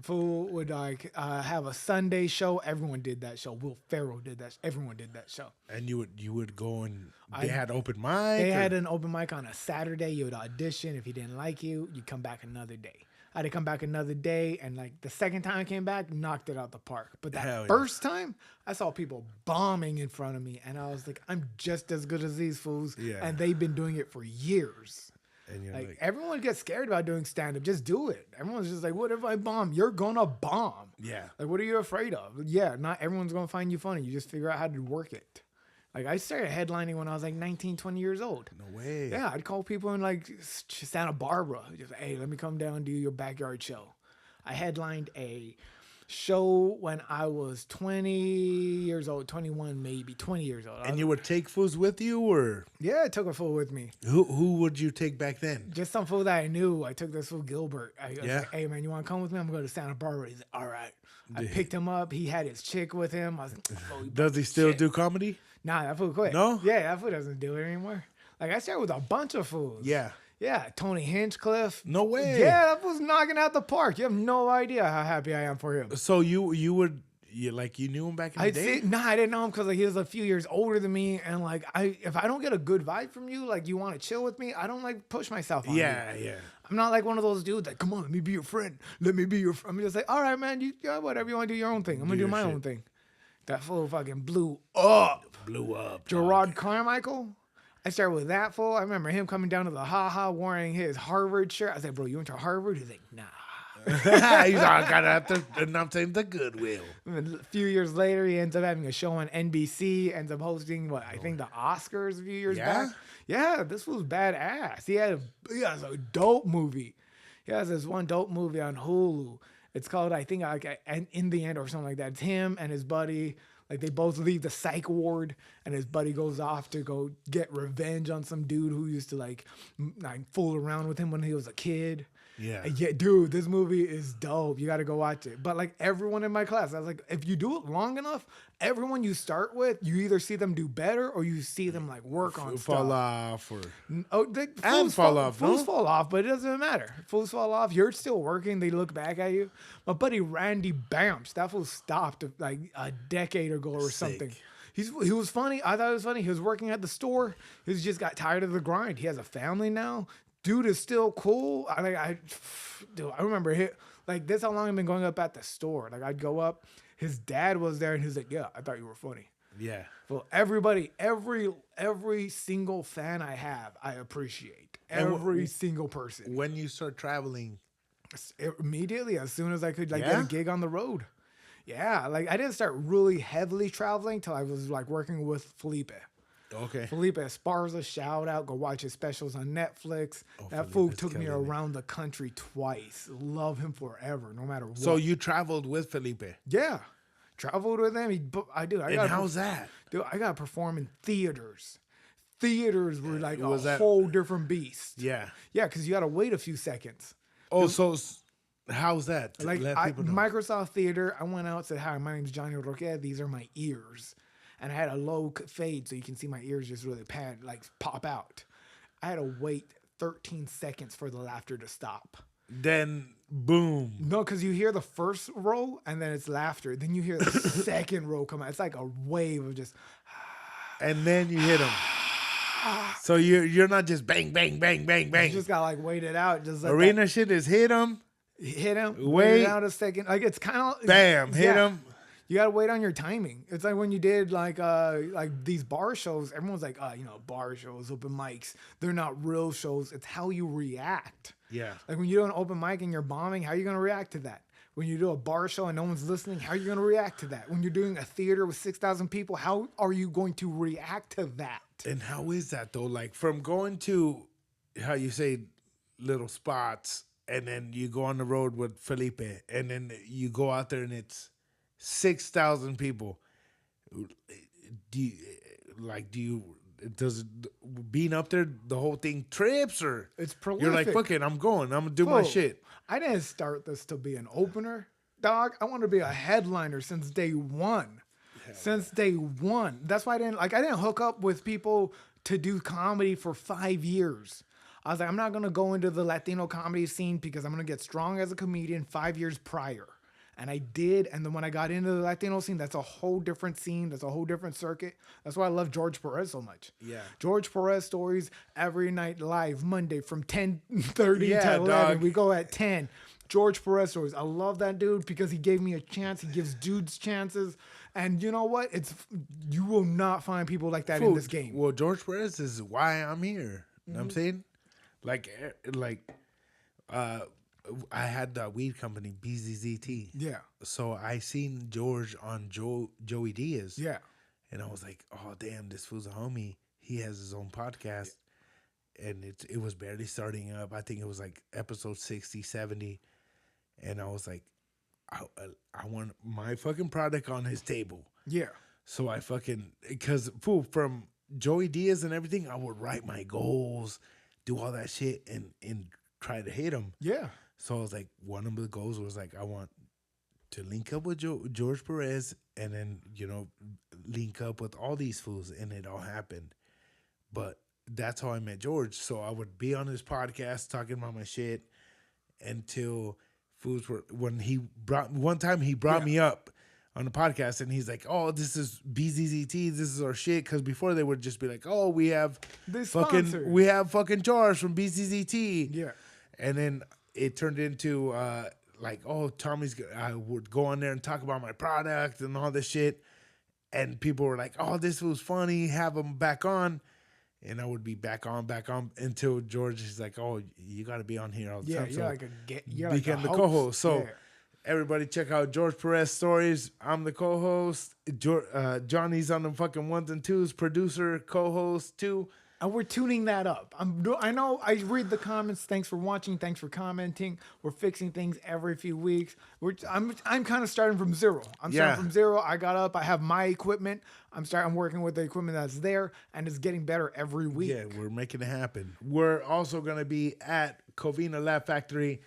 Fool would like have a Sunday show. Everyone did that show. Will Ferrell did that. Everyone did that show. And you would go and they had open mic. They had an open mic on a Saturday. You would audition. If he didn't like you, you'd come back another day. I had to come back another day, and like the second time I came back, knocked it out the park. But that first time, I saw people bombing in front of me, and I was like, I'm just as good as these fools, and they've been doing it for years. And you're like, everyone gets scared about doing stand-up. Just do it. Everyone's just like, what if I bomb? You're gonna bomb. Yeah. Like, what are you afraid of? Yeah, not everyone's gonna find you funny. You just figure out how to work it. Like, I started headlining when I was like 19, 20 years old. No way. Yeah, I'd call people in like Santa Barbara. Just, hey, let me come down and do your backyard show. I headlined a show when I was 20 years old, 21 maybe, 20 years old. And you would take fools with you, or? Yeah, I took a fool with me. Who would you take back then? Just some fool that I knew. I took this fool, Gilbert. I was like, hey, man, you want to come with me? I'm going to go to Santa Barbara. He's like, all right. I picked him up. He had his chick with him. I was like, oh, does he still do comedy? Nah, that fool quit. No? Yeah, that fool doesn't do it anymore. Like, I started with a bunch of fools. Yeah. Yeah, Tony Hinchcliffe. No way. Yeah, that was knocking out the park. You have no idea how happy I am for him. So you knew him back in the day? Nah, I didn't know him because like he was a few years older than me, and like if I don't get a good vibe from you, like you want to chill with me, I don't like push myself on you. Yeah. I'm not like one of those dudes like, come on, let me be your friend. Let me be your friend. I'm just like, all right, man, whatever you want to do your own thing. I'm gonna do my own thing. That fool fucking blew up. Gerard Carmichael. I started with that fool. I remember him coming down to the Ha-Ha wearing his Harvard shirt. I was like, bro, you went to Harvard? He's like, nah. He's like, I gotta have to, and I'm saying the Goodwill. A few years later, he ends up having a show on NBC, ends up hosting, I think the Oscars a few years back. Yeah, this was badass. He has a dope movie. He has this one dope movie on Hulu. It's called, I think, like In the End or something like that. It's him and his buddy. Like, they both leave the psych ward, and his buddy goes off to go get revenge on some dude who used to, like fool around with him when he was a kid. Yeah. Yeah, dude, this movie is dope. You got to go watch it. But, like, everyone in my class, I was like, if you do it long enough, everyone you start with, you either see them do better or you see them, like, work on stuff. Fall off or... Fools fall off, but it doesn't matter. Fools fall off. You're still working. They look back at you. My buddy Randy Bamps, that fool stopped, like, a decade ago or something. He was funny. I thought it was funny. He was working at the store. He just got tired of the grind. He has a family now. Dude is still cool. I remember this how long I've been going up at the store. Like, I'd go up. His dad was there, and he was like, yeah, I thought you were funny. Yeah. Well, everybody, every single fan I have, I appreciate. Every single person. When you start traveling? Immediately, as soon as I could get a gig on the road. Yeah, like I didn't start really heavily traveling till I was like working with Felipe. Okay. Felipe Esparza, shout out. Go watch his specials on Netflix. That fool took me around the country twice. Love him forever, no matter what. So you traveled with Felipe? Yeah. Traveled with him. How's that? Dude, I got to perform in theaters. Theaters were like a whole different beast. Yeah. Yeah, because you got to wait a few seconds. Oh, so how's that? Like Microsoft Theater, I went out and said, hi, my name's Johnny Roque. These are my ears. And I had a low fade so you can see my ears just really pop out. I had to wait 13 seconds for the laughter to stop. Then, boom. No, because you hear the first row and then it's laughter. Then you hear the second row come out. It's like a wave of just... And then you hit them. So you're not just bang, bang, bang, bang, bang. You just got to wait it out. Just like Arena shit is hit them. Hit him. Wait out a second. Like, it's kind of... Bam, hit him. You gotta wait on your timing. It's like when you did like these bar shows. Everyone's like, bar shows, open mics. They're not real shows. It's how you react. Yeah. Like when you do an open mic and you're bombing, how are you gonna react to that? When you do a bar show and no one's listening, how are you gonna react to that? When you're doing a theater with 6,000 people, how are you going to react to that? And how is that though? Like from going to, how you say, little spots, and then you go on the road with Felipe, and then you go out there and it's 6,000 people. Does being up there, the whole thing trips, or it's prolific? You're like, fuck it, I'm going. I'm gonna do my shit. I didn't start this to be an opener, dog. I want to be a headliner since day one. Since day one. That's why I didn't hook up with people to do comedy for 5 years. I was like, I'm not going to go into the Latino comedy scene because I'm going to get strong as a comedian 5 years prior. And I did. And then when I got into the Latino scene, that's a whole different scene. That's a whole different circuit. That's why I love George Perez so much. Yeah. George Perez stories every night live, Monday from 10:30 to 11. Dog. We go at 10. George Perez stories. I love that dude because he gave me a chance. He gives dudes chances. And you know what? You will not find people like that in this game. Well, George Perez is why I'm here. You know what I'm saying? I had the weed company, BZZT. Yeah. So I seen George on Joey Diaz. Yeah. And I was like, oh, damn, this fool's a homie. He has his own podcast. Yeah. And it was barely starting up. I think it was like episode 60, 70. And I was like, I want my fucking product on his table. Yeah. So I because from Joey Diaz and everything, I would write my goals, do all that shit, and try to hit him. Yeah. So I was like, one of the goals was like, I want to link up with George Perez and then, link up with all these fools. And it all happened. But that's how I met George. So I would be on his podcast talking about my shit until fools were, one time he brought me up on the podcast and he's like, oh, this is BZZT. This is our shit. Cause before they would just be like, oh, we have fucking George from BZZT. Yeah. And then it turned into I would go on there and talk about my product and all this shit. And people were like, oh, this was funny. Have him back on. And I would be back on until George is like, oh, you got to be on here all the time. You're became the co-host. So everybody check out George Perez stories. I'm the co-host. Johnny's on the fucking ones and twos, producer, co-host too. And we're tuning that up. I know I read the comments. Thanks for watching. Thanks for commenting. We're fixing things every few weeks. I'm kind of starting from zero. Starting from zero. I got up. I have my equipment. I'm working with the equipment that's there, and it's getting better every week. Yeah, we're making it happen. We're also going to be at Covina Laugh Factory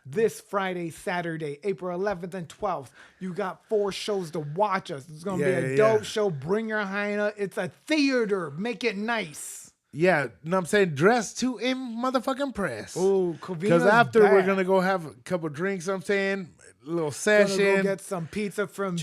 this Friday, Saturday, April 11th and 12th. You got 4 shows to watch us. It's going to be a dope show. Bring your hyena. It's a theater. Make it nice. Yeah, know what I'm saying? Dress to motherfucking press. Oh, because after we're going to go have a couple drinks, I'm saying, a little session. Gonna go get some pizza from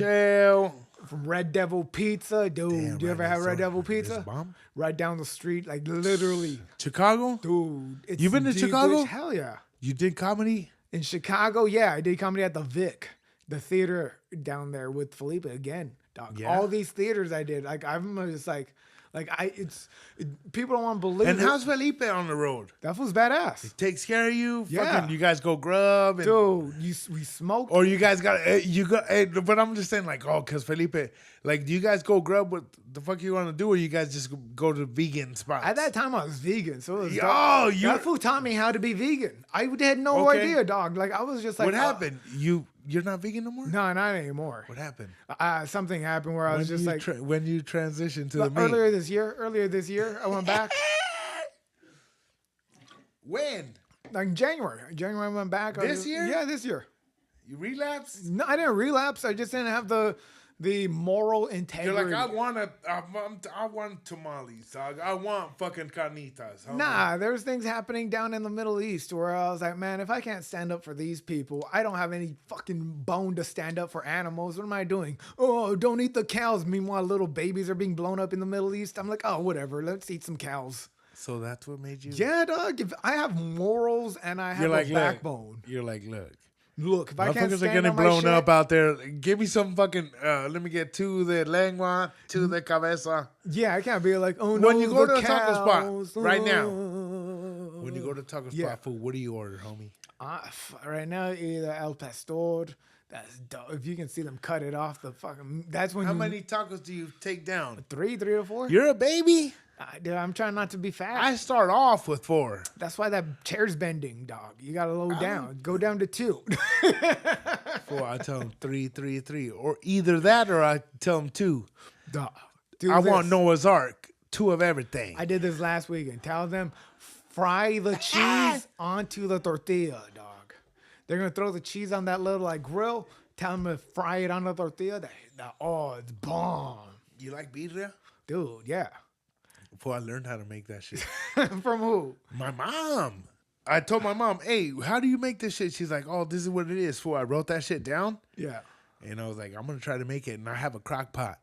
Red Devil Pizza. Dude, damn, do you ever have Red Devil Pizza? Bomb? Right down the street, like literally. Chicago? Dude. You been to Chicago? Hell yeah. You did comedy? In Chicago, yeah. I did comedy at the Vic, the theater down there with Felipe again, dog. Yeah. All these theaters I did. Like, I'm just like people don't want to believe and it. How's Felipe on the road? That was badass. He takes care of you. Yeah. Fucking, you guys go grub. And, dude, we smoke. Or you guys got but I'm just saying because Felipe, like, do you guys go grub? What the fuck you want to do? Or you guys just go to vegan spots? At that time, I was vegan, so it was that fool taught me how to be vegan. I had no idea, dog. Like, I was just like, what happened? You're not vegan no more? No, not anymore. What happened? Something happened where I was just like... when you transitioned to the meat? Earlier this year, I went back. When? Like January. I went back. This year? Yeah, this year. You relapsed? No, I didn't relapse. I just didn't have the moral integrity. You're like, I want tamales, dog. I want fucking carnitas. Nah, there's things happening down in the Middle East where I was like, man, if I can't stand up for these people, I don't have any fucking bone to stand up for animals. What am I doing? Oh, don't eat the cows. Meanwhile, little babies are being blown up in the Middle East. I'm like, oh, whatever. Let's eat some cows. So that's what made you... Yeah, dog. I have morals and I have a backbone. You're like, look, if I can't stand motherfuckers are getting blown up out there. Give me some fucking, let me get to the lengua, to the cabeza. Yeah, I can't be like, oh no, when you go to a taco spot right now, when you go to a taco spot, food, what do you order, homie? Right now, either El Pastor. That's dope. If you can see them cut it off, that's when. How many tacos do you take down? 3 or 4. You're a baby. Dude, I'm trying not to be fat. I start off with 4. That's why that chair's bending, dog. You gotta low down. Go down to 2. 4. I tell them 3, or either that, or I tell them 2. Dog. I want Noah's Ark, 2 of everything. I did this last weekend. Tell them fry the cheese onto the tortilla, dog. They're gonna throw the cheese on that little grill. Tell them to fry it on the tortilla. It's bomb. You like birria? Dude, yeah. Fool, I learned how to make that shit. From who? My mom. I told my mom, hey, how do you make this shit? She's like, oh, this is what it is. Fool, I wrote that shit down. Yeah. And I was like, I'm going to try to make it. And I have a crock pot.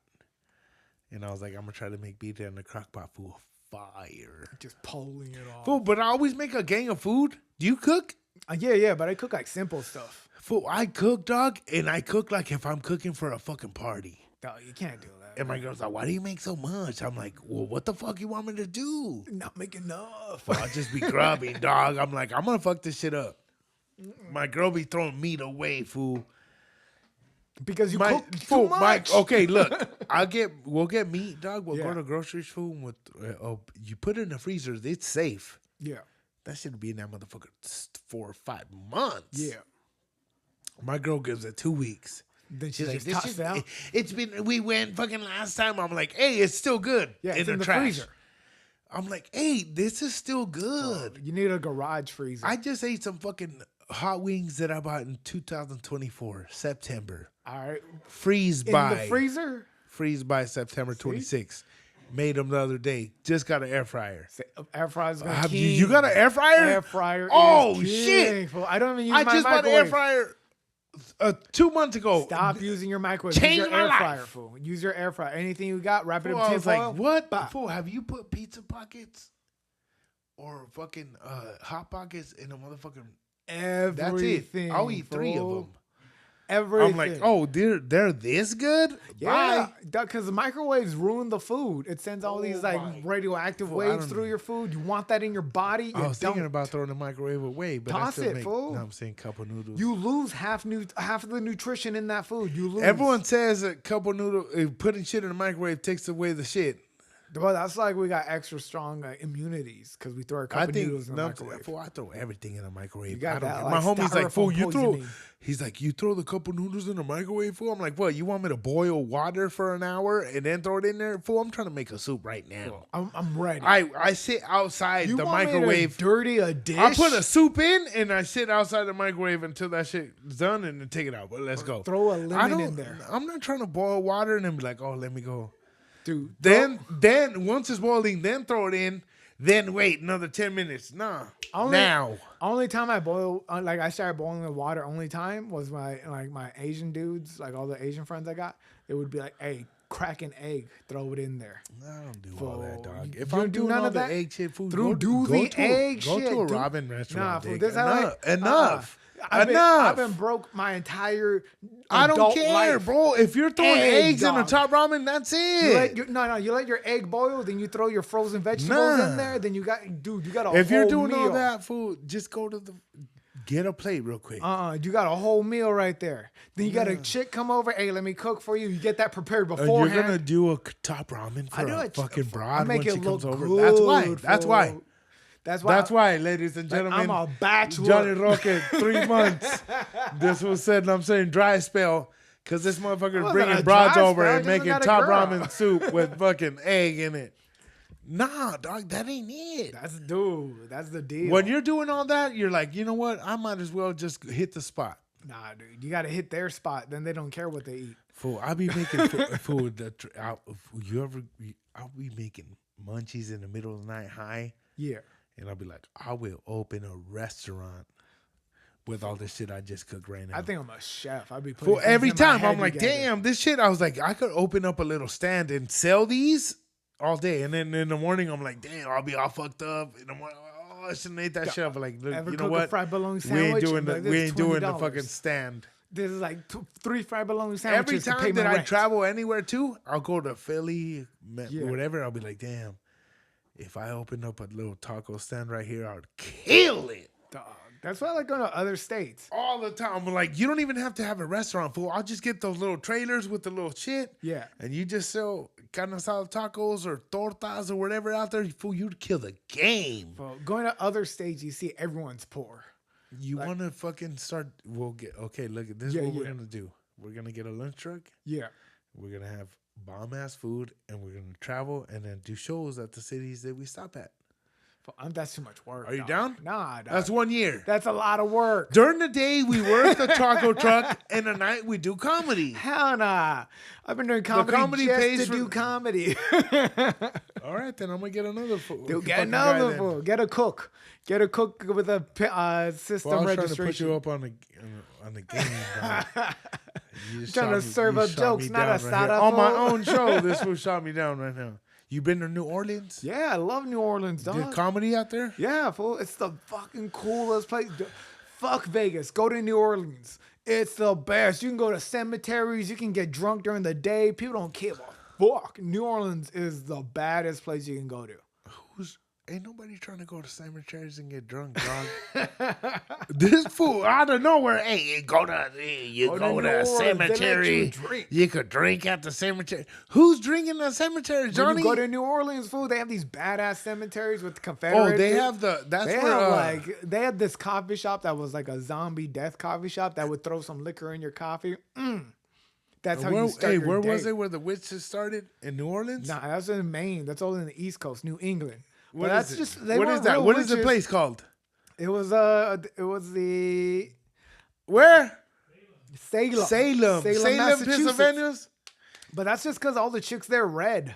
And I was like, I'm going to try to make pizza in the crock pot. Fool, fire. Just pulling it off. Fool, but I always make a gang of food. Do you cook? Yeah, but I cook like simple stuff. Fool, I cook, dog. And I cook like if I'm cooking for a fucking party. Dog, you can't do that. And my girl's like, why do you make so much? I'm like, well, what the fuck you want me to do? Not make enough. Well, I'll just be grubbing, dog. I'm like, I'm going to fuck this shit up. My girl be throwing meat away, fool. Because you cook too much. Okay, look. We'll get meat, dog. We'll go to grocery store. With you put it in the freezer. It's safe. Yeah. That shit be in that motherfucker 4 or 5 months. Yeah. My girl gives it 2 weeks. Then she's like, just tossed out. It's been, we went fucking last time. I'm like, hey, it's still good. Yeah, it's in the trash. freezer. I'm like, hey, this is still good. Oh, you need a garage freezer. I just ate some fucking hot wings that I bought in 2024, September. All right. Freeze by. In the freezer? Freeze by September 26th. Made them the other day. Just got an air fryer. Air fryer's gonna You got an air fryer? Air fryer. Oh, is shit. king. I don't even use I my just microwave. bought an air fryer 2 months ago. Stop using your microwave. Changed Use your my air life. fryer, fool. Use your air fryer. Anything you got, wrap it Fool, in I tin was foil. like, what? Bah. Fool, have you put pizza pockets or fucking hot pockets in a motherfucking... Everything. That's it. I'll eat 3 of them. Everything. I'm like, oh, they're this good? yeah, Bye. because the microwaves ruin the food. It sends all these like radioactive waves through your food. You want that in your body. I was thinking about throwing the microwave away, but Toss it, fool. No, I'm saying cup of noodles. You lose half of the nutrition in that food. You lose. Everyone says a cup of noodle, putting shit in the microwave takes away the shit. Well, that's like we got extra strong immunities because we throw a cup of noodles in the microwave. Fool, I throw everything in the microwave. You got that, my homie's like, fool, you throw. poisoning. He's like, you throw the cup of noodles in the microwave, fool? I'm like, what? You want me to boil water for an hour and then throw it in there? Fool, I'm trying to make a soup right now. I'm ready. I sit outside you the want microwave. Me to dirty a dish? I put a soup in and I sit outside the microwave until that shit's done and then take it out. But let's go. Throw a lemon in there. I'm not trying to boil water and then be like, oh, let me go. Dude. Then once it's boiling, then throw it in. Then wait another 10 minutes. Nah. Now. Only time I boil, like I started boiling the water. Only time was my Asian dudes, like all the Asian friends I got. It would be like, hey, crack an egg, throw it in there. I don't do all that, dog. If you I'm do doing none all of the that, egg shit, food, go to a Robin restaurant. Nah, Enough. I've been broke my entire I don't adult care, life. bro. If you're throwing eggs in the top ramen, that's it. You let your egg boil, then you throw your frozen vegetables in there. Then you got a if whole you're doing meal. all that food, just go to get a plate real quick. You got a whole meal right there. Then you got a chick come over. Hey, let me cook for you. You get that prepared beforehand. You're gonna do a top ramen for a fucking broad when she comes over. Good, That's why. That's why, ladies and gentlemen. I'm a bachelor. Johnny Roque, 3 months. This was said, I'm saying dry spell. Because this motherfucker is bringing broads over and making top ramen soup with fucking egg in it. Nah, dog, that ain't it. That's the deal. When you're doing all that, you're like, you know what? I might as well just hit the spot. Nah, dude, you got to hit their spot. Then they don't care what they eat. Fool, I'll be making food. I'll be making munchies in the middle of the night high. Yeah. And I'll be like, I will open a restaurant with all this shit I just cooked right now. I think I'm a chef. I'd be putting every time I'm like, together. damn, this shit. I was like, I could open up a little stand and sell these all day. And then in the morning, I'm like, damn, I'll be all fucked up. In the morning, I shouldn't eat that shit. But like, look, you know what? Fried bologna We ain't sandwich? doing the fucking stand. This is like 3 fried bologna sandwiches. Every time that I travel anywhere too, I'll go to Philly, whatever. I'll be like, damn. If I opened up a little taco stand right here, I would kill it. Dog. That's why I like going to other states. All the time. I'm like, you don't even have to have a restaurant, fool. I'll just get those little trailers with the little shit. Yeah. And you just sell carne asada tacos or tortas or whatever out there. Fool, you'd kill the game. Well, going to other states, you see everyone's poor. You want to fucking start, look, this is what we're going to do. We're going to get a lunch truck. Yeah. We're going to have bomb-ass food, and we're going to travel and then do shows at the cities that we stop at. That's too much work. Are you dog. down? Nah, dog. That's 1 year. That's a lot of work. During the day, we work the taco truck, and at night, we do comedy. Hell nah. I've been doing comedy, just to do comedy. All right, then I'm going to get another fool. Dude, get another fool. Get a cook. Get a cook with a system I was registration. trying to put you up on the game, dog. Trying to serve up jokes, not a startup. On my own show, this fool shot me down right now. You been to New Orleans? Yeah, I love New Orleans, dog. Did comedy out there? Yeah, fool. It's the fucking coolest place. Fuck Vegas. Go to New Orleans. It's the best. You can go to cemeteries. You can get drunk during the day. People don't give a fuck. New Orleans is the baddest place you can go to. Ain't nobody trying to go to cemeteries and get drunk, dog. This fool out of nowhere. Hey, you go to a cemetery. You could drink at the cemetery. Who's drinking at the cemetery, Johnny? When you go to New Orleans, fool, they have these badass cemeteries with the Confederate. Oh, they have they had this coffee shop that was like a zombie death coffee shop that would throw some liquor in your coffee. That's how you start your where day. was it where the witches started? In New Orleans? Nah, that's in Maine. That's all in the East Coast, New England. What that's is it? just What is that? What is the place called? It was the where? Salem, Pennsylvania. But that's just because all the chicks there read.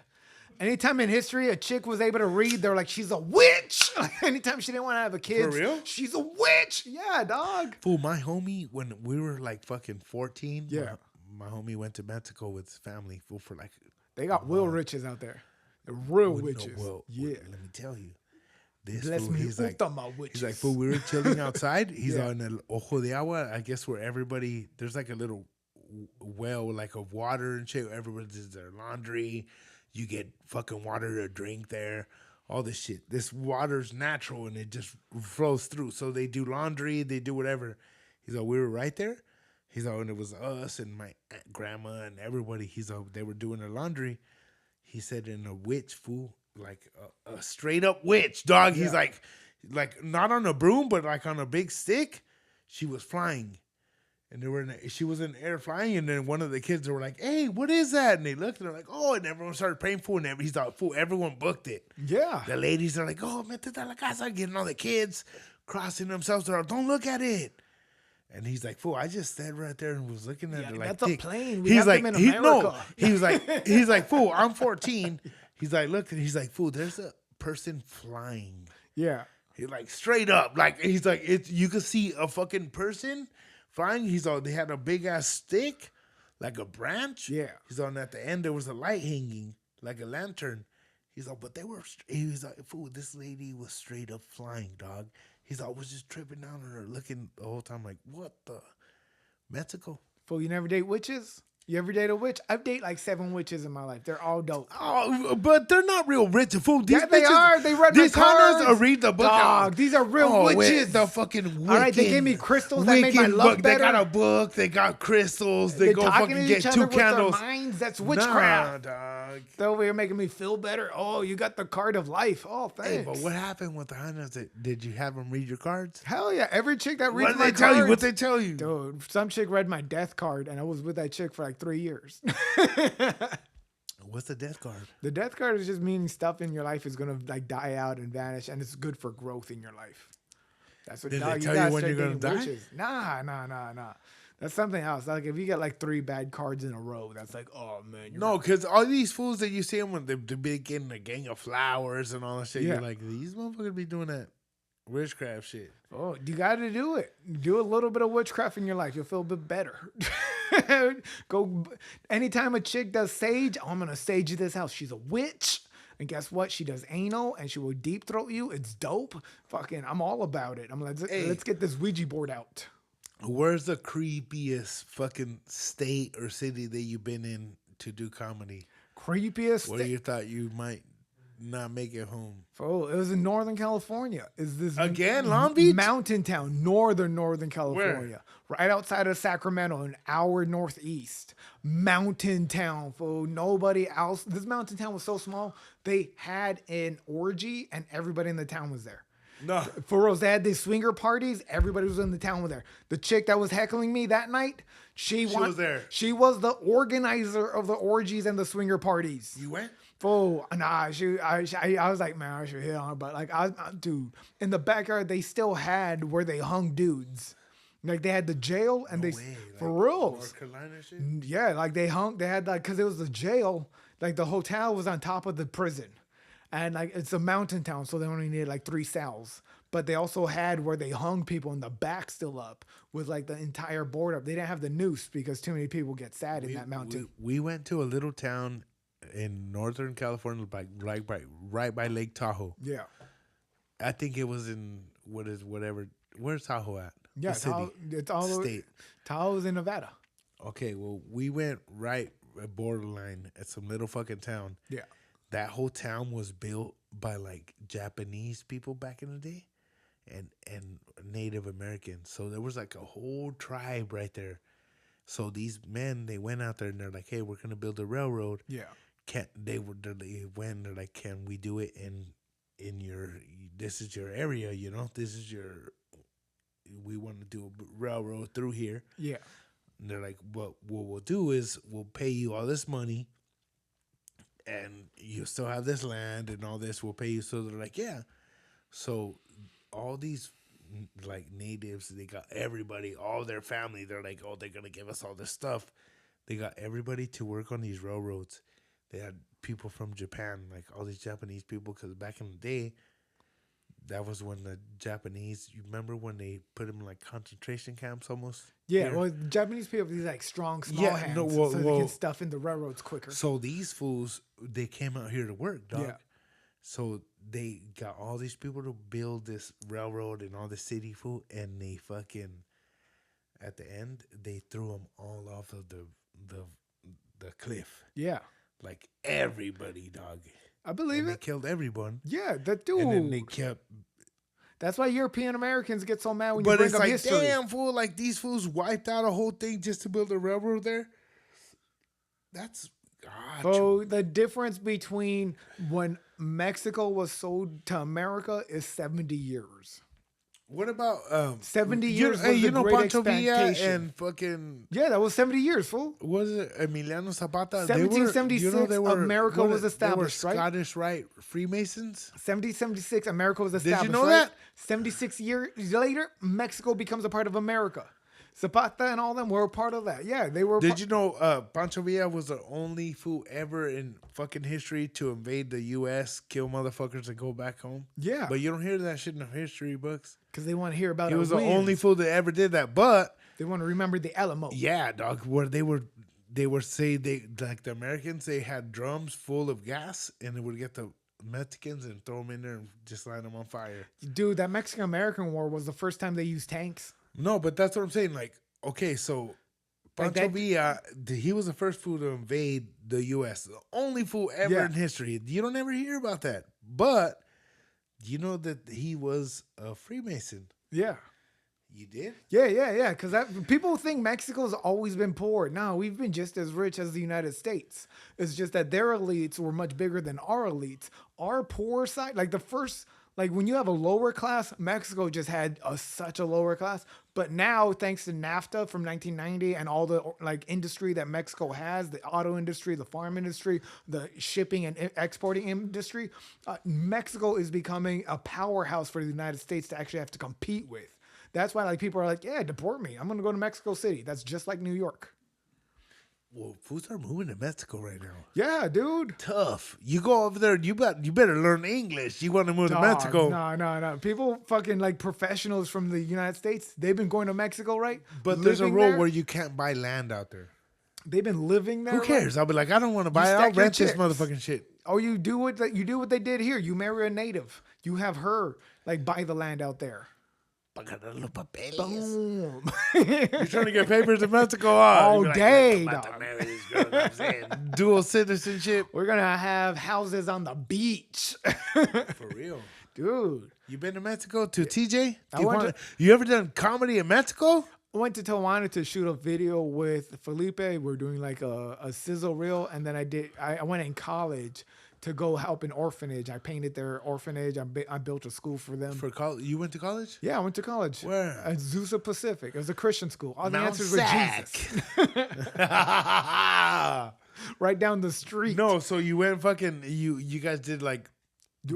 Anytime in history a chick was able to read, they're like, she's a witch. Anytime she didn't want to have a kid, for real? She's a witch. Yeah, dog. Fool, my homie, when we were like fucking 14, yeah, my homie went to Mexico with his family. Fool, for like they got Will Riches out there. The real witches. Yeah. Let me tell you. This Bless fool, me, he's like, fool, we were chilling outside. He's on El Ojo de Agua, I guess, where everybody, there's like a little well, like of water and shit. Everybody does their laundry. You get fucking water to drink there. All this shit. This water's natural and it just flows through. So they do laundry, they do whatever. He's like, we were right there. He's like, and it was us and my grandma and everybody. He's like, they were doing their laundry. He said, in a witch, fool, like a straight up witch, dog. Yeah. He's like not on a broom, but like on a big stick. She was flying, and she was in the air flying. And then one of the kids were like, "Hey, what is that?" And they looked, and they're like, "Oh!" And everyone started praying for him. He's like, "Fool!" Everyone booked it. Yeah. The ladies are like, "Oh, mete a la casa," getting all the kids crossing themselves. They're like, "Don't look at it." And he's like, "Fool, I just stood right there and was looking at it like that's a plane. We have them in America." He's like, "Fool, I'm 14." He's like, "Look," and he's like, "Fool, there's a person flying." Yeah. He's like, straight up, like he's like, you could see a fucking person flying. He's all, they had a big ass stick, like a branch. Yeah. He's on at the end there was a light hanging, like a lantern. He's like, but he was like, "Fool, this lady was straight up flying, dog." He's like, I was just tripping down on her, looking the whole time, like, what the? Mexico. Fool, you never date witches? You ever date a witch? I've dated like 7 witches in my life. They're all dope. Oh, but they're not real rich. Fool, these they are. They read my cards. Read the book. Dog, these are real witches. Wait, the fucking Wiccan, all right, they gave me crystals that made my love book. better. They got a book. They got crystals. They go fucking get 2 candles. Their minds. That's witchcraft. Nah, dog. They're over here making me feel better. Oh, you got the card of life. Oh, thanks. Hey, but what happened with the Hannahs? Did you have them read your cards? Hell yeah. Every chick that reads my cards. What they tell you? Dude, some chick read my death card, and I was with that chick for like 3 years. What's the death card? The death card is just meaning stuff in your life is gonna like die out and vanish, and it's good for growth in your life. That's what. Did they tell you when you're gonna die? Witches. Nah. That's something else. Like if you get like 3 bad cards in a row, that's like, oh man. No, because all these fools that you see them when they be getting a gang of flowers and all that shit, you're like, these motherfuckers be doing that witchcraft shit. Oh, you got to do it. Do a little bit of witchcraft in your life. You'll feel a bit better. Go. Anytime a chick does sage, I'm going to sage this house. She's a witch. And guess what? She does anal and she will deep throat you. It's dope. Fucking, I'm all about it. I'm like, let's get this Ouija board out. Where's the creepiest fucking state or city that you've been in to do comedy? Creepiest? Where you thought you might not make it home? Oh, it was in Northern California. Is this again Long Beach? Mountain town, Northern California. Where? Right outside of Sacramento, an hour northeast. Mountain town, fool. Nobody else. This mountain town was so small, they had an orgy and everybody in the town was there. No. For real, they had these swinger parties. Everybody was in the town with her. The chick that was heckling me that night, she was there. She was the organizer of the orgies and the swinger parties. You went? Fool, nah, I was like, man, I should hit on her. But like, dude, in the backyard, they still had where they hung dudes. Like they had the jail and for real. North Carolina shit? Yeah, like they had like, cause it was the jail, like the hotel was on top of the prison. And like, it's a mountain town. So they only needed like 3 cells, but they also had where they hung people in the back still up with like the entire board up. They didn't have the noose because too many people get sad in that mountain. We went to a little town in Northern California, right by Lake Tahoe. Yeah. I think it was in where's Tahoe at? Yeah, it's all state. Tahoe's in Nevada. Okay, well, we went right at borderline at some little fucking town. Yeah. That whole town was built by like Japanese people back in the day and Native Americans. So there was like a whole tribe right there. So these men, they went out there and they're like, hey, we're going to build a railroad. Yeah. They're like, can we do it in your, this is your area, you know, we want to do a railroad through here. Yeah. And they're like, what we'll do is we'll pay you all this money and you still have this land and all this, we'll pay you. So they're like, yeah. So all these like natives, they got everybody, all their family, they're like, oh, they're going to give us all this stuff. They got everybody to work on these railroads. They had people from Japan, like all these Japanese people, because back in the day, that was when the Japanese, you remember when they put them in like concentration camps almost? Yeah, well, Japanese people have these like strong, small hands, so they can stuff in the railroads quicker. So these fools, they came out here to work, dog. Yeah. So they got all these people to build this railroad and all the city food, and they fucking, at the end, they threw them all off of the cliff. Yeah. Like everybody, dog. I believe They killed everyone. Yeah, that dude. And then they kept. That's why European Americans get so mad when you bring up history. But it's like, damn, fool, like these fools wiped out a whole thing just to build a railroad there. That's. So the difference between when Mexico was sold to America is 70 years. What about 70 years? You know Pancho Villa and fucking that was 70 years, fool. Was it Emiliano Zapata? 1776, America was established, right? Scottish Rite Freemasons. 1776, America was established. Did you know that? 76 years later, Mexico becomes a part of America. Zapata and all them were a part of that. Yeah, they were. Did you know Pancho Villa was the only fool ever in fucking history to invade the U.S., kill motherfuckers, and go back home? Yeah. But you don't hear that shit in the history books. Because they want to hear about it. He was the only fool that ever did that. But they want to remember the Alamo. Yeah, dog. Where they were like the Americans, they had drums full of gas, and they would get the Mexicans and throw them in there and just light them on fire. Dude, that Mexican-American War was the first time they used tanks. No, but that's what I'm saying. Like, okay, so Pancho Villa, he was the first fool to invade the U.S. The only fool ever in history. You don't ever hear about that. But you know that he was a Freemason. Yeah. You did? Yeah. Because people think Mexico's always been poor. No, we've been just as rich as the United States. It's just that their elites were much bigger than our elites. Our poor side, like the first... Like when you have a lower class, Mexico just had such a lower class. But now, thanks to NAFTA from 1990 and all the like industry that Mexico has, the auto industry, the farm industry, the shipping and exporting industry, Mexico is becoming a powerhouse for the United States to actually have to compete with. That's why like people are like, yeah, deport me. I'm going to go to Mexico City. That's just like New York. Well, fools are moving to Mexico right now. Yeah, dude. Tough. You go over there, you better learn English. You want to move to Mexico. No. People fucking like professionals from the United States, they've been going to Mexico, right? But there's a rule where you can't buy land out there. They've been living there. Who cares? I'll be like, I don't want to buy it. I'll rent this motherfucking shit. Oh, you do what they did here. You marry a native. You have her like buy the land out there. Boom. You're trying to get papers in Mexico all day. Dual citizenship. We're gonna have houses on the beach. For real, dude. You been to Mexico to TJ? You ever done comedy in Mexico? I went to Tijuana to shoot a video with Felipe. We're doing like a sizzle reel, and then I went in college to go help an orphanage. I painted their orphanage. I built a school for them. For college? You went to college? Yeah, I went to college. Where? At Azusa Pacific. It was a Christian school. All the answers were Jesus. right down the street. No, so you went fucking, you guys did like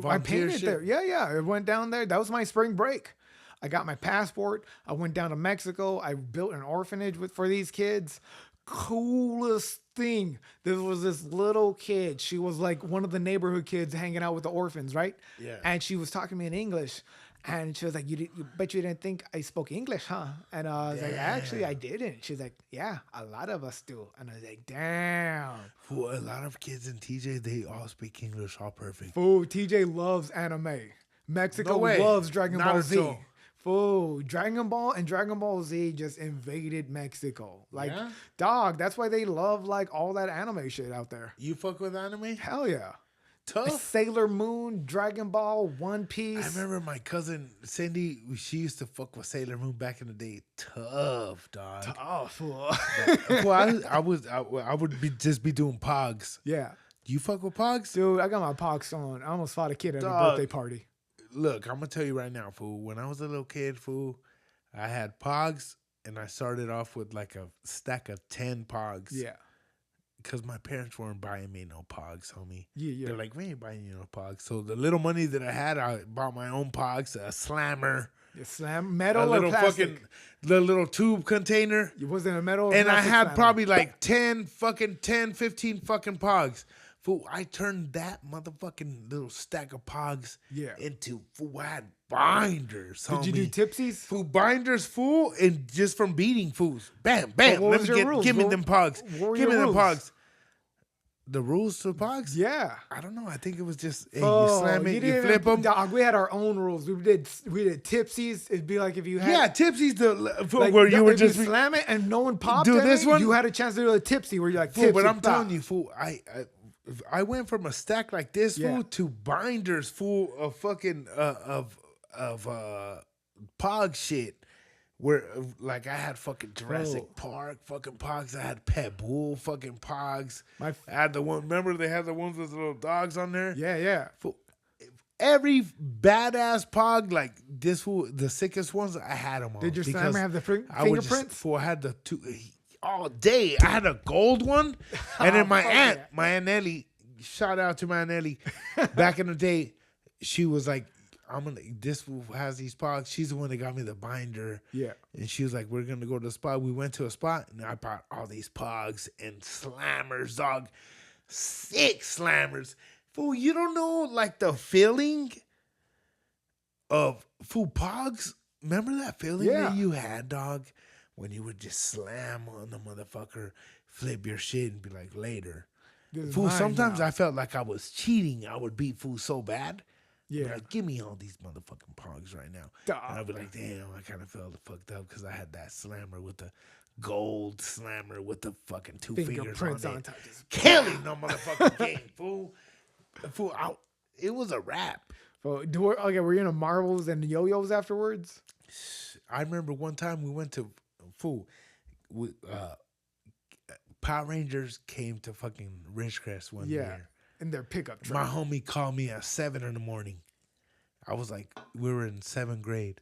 I painted shit? there. Yeah. I went down there. That was my spring break. I got my passport. I went down to Mexico. I built an orphanage for these kids. Coolest thing. There was this little kid. She was like one of the neighborhood kids hanging out with the orphans, right? Yeah. And she was talking to me in English. And she was like, you bet you didn't think I spoke English, huh? And I was like, actually, I didn't. She's like, yeah, a lot of us do. And I was like, damn. Fool, a lot of kids in TJ, they all speak English all perfect. Fool, TJ loves anime. Mexico loves Dragon Ball Z. Fool, Dragon Ball and Dragon Ball Z just invaded Mexico. Like, dog, that's why they love like all that anime shit out there. You fuck with anime? Hell yeah. Tough. Sailor Moon, Dragon Ball, One Piece. I remember my cousin Cindy, she used to fuck with Sailor Moon back in the day. Tough, dog. Tough, fool. Well, I would just be doing pogs. Yeah. Do you fuck with pogs? Dude, I got my pogs on. I almost fought a kid at a birthday party. Look, I'm gonna tell you right now, fool. When I was a little kid, fool, I had pogs, and I started off with like a stack of 10 pogs. Yeah. Because my parents weren't buying me no pogs, homie. Yeah. They're like, we ain't buying you no pogs. So the little money that I had, I bought my own pogs, a slammer. You slam metal or plastic? The little tube container. It wasn't a metal or and I had slammer. probably like 10, 15 fucking pogs. Fool, I turned that motherfucking little stack of pogs into, fool, I had binders, homie. Did you do tipsies? Fool, binders, fool, and just from beating fools. Bam, bam. What was your rules? Give me them pogs. Give me them pogs. The rules to pogs? Yeah. I don't know. I think it was just, hey, you slam it, you flip them. Dog, we had our own rules. We did tipsies. It'd be like if you had... tipsies, where you were just... slam it and no one popped do this one? You had a chance to do a tipsy where you're like, fool, but I'm telling you, fool, I went from a stack like this, fool, to binders full of fucking of pog shit. Where like I had fucking Jurassic Park fucking pogs. I had Pebble fucking pogs. I had the one. Remember they had the ones with the little dogs on there. Yeah. Fool, every badass pog like this fool, the sickest ones, I had them all. Did your slammer have the fingerprints? I had the two. All day. I had a gold one. And then my aunt Ellie, shout out to my Aunt Ellie, back in the day, she was like, this fool has these pogs. She's the one that got me the binder. Yeah. And she was like, we're going to go to the spot. We went to a spot and I bought all these pogs and slammers, dog. 6 slammers. Fool, you don't know like the feeling of fool pogs? Remember that feeling that you had, dog? When you would just slam on the motherfucker, flip your shit, and be like, later. Fool, sometimes I felt like I was cheating. I would beat fool so bad. Yeah. Like, give me all these motherfucking pogs right now. And I'd be like, damn, I kind of felt fucked up because I had that slammer with the gold slammer with the fucking 2 fingers on it. Killing the motherfucking game, fool. Fool, it was a wrap. Okay, were you into marbles and yo-yos afterwards? I remember one time we went to... Fool, Power Rangers came to fucking Ridgecrest one year. In their pickup truck. My homie called me at 7 in the morning. I was like, we were in 7th grade.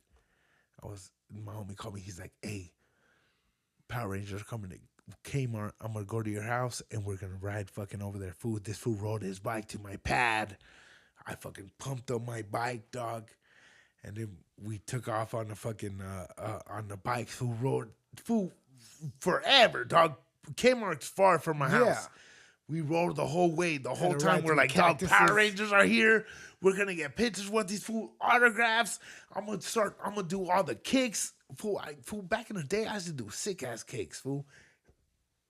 My homie called me. He's like, hey, Power Rangers are coming to Kmart. I'm going to go to your house and we're going to ride fucking over there. Fool, this fool rode his bike to my pad. I fucking pumped up my bike, dog. And then we took off on the fucking, on the bike. Fool rode, forever, dog. Kmart's far from my house. We rode the whole way. The whole time we're like, dog, Power Rangers are here. We're going to get pictures with these fool autographs. I'm going to do all the kicks. Fool, back in the day, I used to do sick-ass kicks, fool.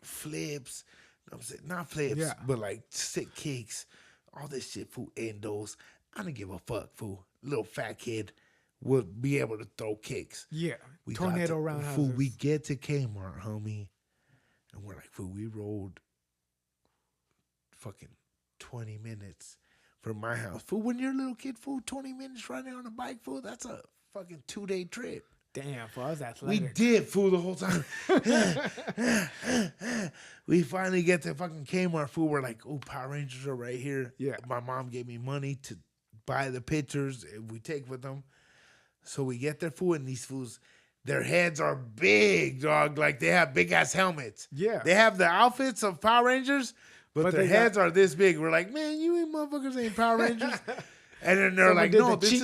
Flips. You know what I'm saying? Not flips, but like sick kicks. All this shit, fool. Endos. I didn't give a fuck, fool. Little fat kid would be able to throw kicks. Yeah. Tornado roundhouses. Fool, we get to Kmart, homie. And we're like, fool, we rode fucking 20 minutes from my house. Fool, when you're a little kid, fool, 20 minutes riding on a bike, fool, that's a fucking 2-day trip. Damn, fool, I was athletic. We did, fool, the whole time. We finally get to fucking Kmart, fool. We're like, oh, Power Rangers are right here. Yeah. My mom gave me money to buy the pictures we take with them. So we get there, fool, and these fools, their heads are big, dog. Like, they have big-ass helmets. Yeah. They have the outfits of Power Rangers, but their heads are this big. We're like, man, you ain't motherfuckers ain't Power Rangers. And then they're like, no, this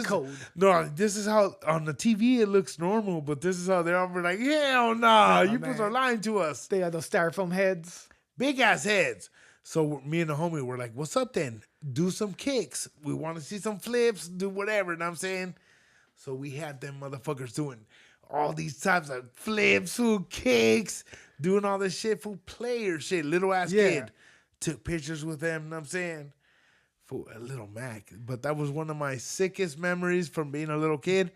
is how on the TV it looks normal, but this is how they are. We're like, hell nah, you guys are lying to us. They had those styrofoam heads. Big ass heads. So me and the homie were like, what's up then? Do some kicks. We want to see some flips, do whatever, you know what I'm saying? So we had them motherfuckers doing all these types of flips, kicks, doing all this shit, player shit, little ass kid. Took pictures with them, you know what I'm saying? A little Mac. But that was one of my sickest memories from being a little kid,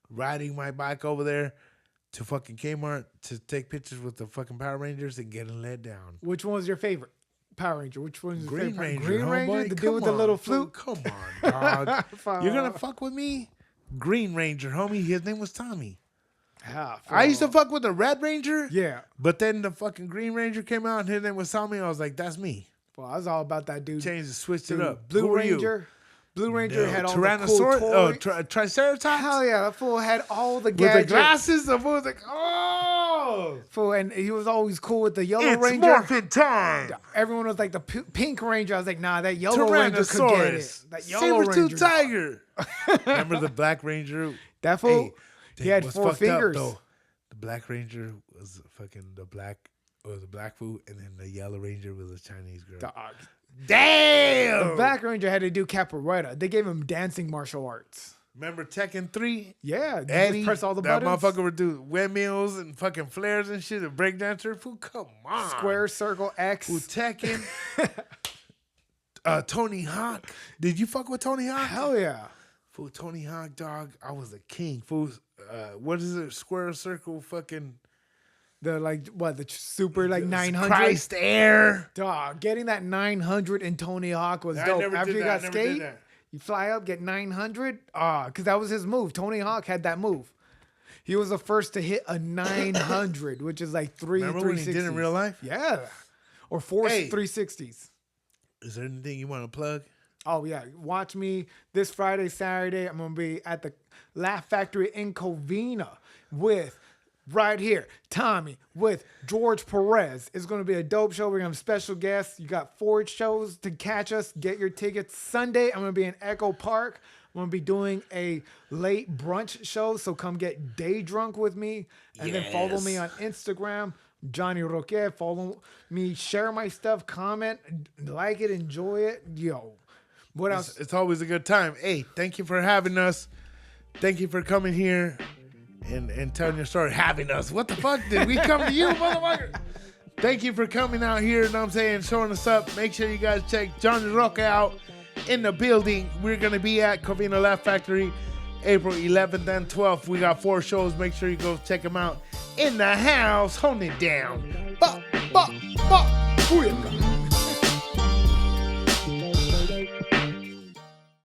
riding my bike over there to fucking Kmart to take pictures with the fucking Power Rangers and getting let down. Which one was your favorite Power Ranger? Which one's your Green favorite? Ranger, Green Ranger? homeboy? The dude with the little flute? Come on, dog. You're going to fuck with me? Green Ranger, homie. His name was Tommy. I used to fuck with the Red Ranger. Yeah. But then the fucking Green Ranger came out and his name was Tommy. I was like, that's me. Well, I was all about that dude. Changed it, switched it up. Blue Ranger. Blue Ranger had all the cool toys. Triceratops? Hell yeah, that fool had all the gadgets. With the glasses, the fool was like, oh! Fool, and he was always cool with the Yellow Ranger. It's morphin' time! Everyone was like the Pink Ranger. I was like, nah, that Yellow Ranger could get it. That Yellow Saber-tooth tiger! Remember the Black Ranger? That fool, he had 4 fingers. Up, the Black Ranger was fucking the black fool, and then the Yellow Ranger was a Chinese girl. Dog. Damn! The Black Ranger had to do capoeira. They gave him dancing martial arts. Remember Tekken 3? Yeah. Eddie, just press all the that buttons. motherfucker would do windmills and fucking flares and shit. A breakdancer. Fool, come on. Square, circle, X. Fool, Tekken. Tony Hawk. Did you fuck with Tony Hawk? Hell yeah. Fool, Tony Hawk, dog. I was a king. Fool, what is it? Square, circle, fucking... The super 900? Christ Air. Dog, getting that 900 in Tony Hawk was dope. After you got skate, you fly up, get 900. Because that was his move. Tony Hawk had that move. He was the first to hit a 900, which is like 3 360s. Remember when he did in real life? Yeah. Or 4 360s. Is there anything you want to plug? Oh, yeah. Watch me this Friday, Saturday. I'm going to be at the Laugh Factory in Covina with... right here, Tommy with George Perez. It's going to be a dope show. We're going to have special guests. You got 4 shows to catch us. Get your tickets. Sunday, I'm going to be in Echo Park. I'm going to be doing a late brunch show, so come get day drunk with me. And then follow me on Instagram, Johnny Roque. Follow me, share my stuff, comment, like it, enjoy it. Yo, what else? It's always a good time. Hey, thank you for having us. Thank you for coming here. And telling your story, having us. What the fuck? Did we come to you, motherfucker? Thank you for coming out here, you know what I'm saying, showing us up. Make sure you guys check Johnny Roque out in the building. We're going to be at Covina Laugh Factory April 11th and 12th. We got 4 shows. Make sure you go check them out in the house. Hold it down. Bop, bop, bop.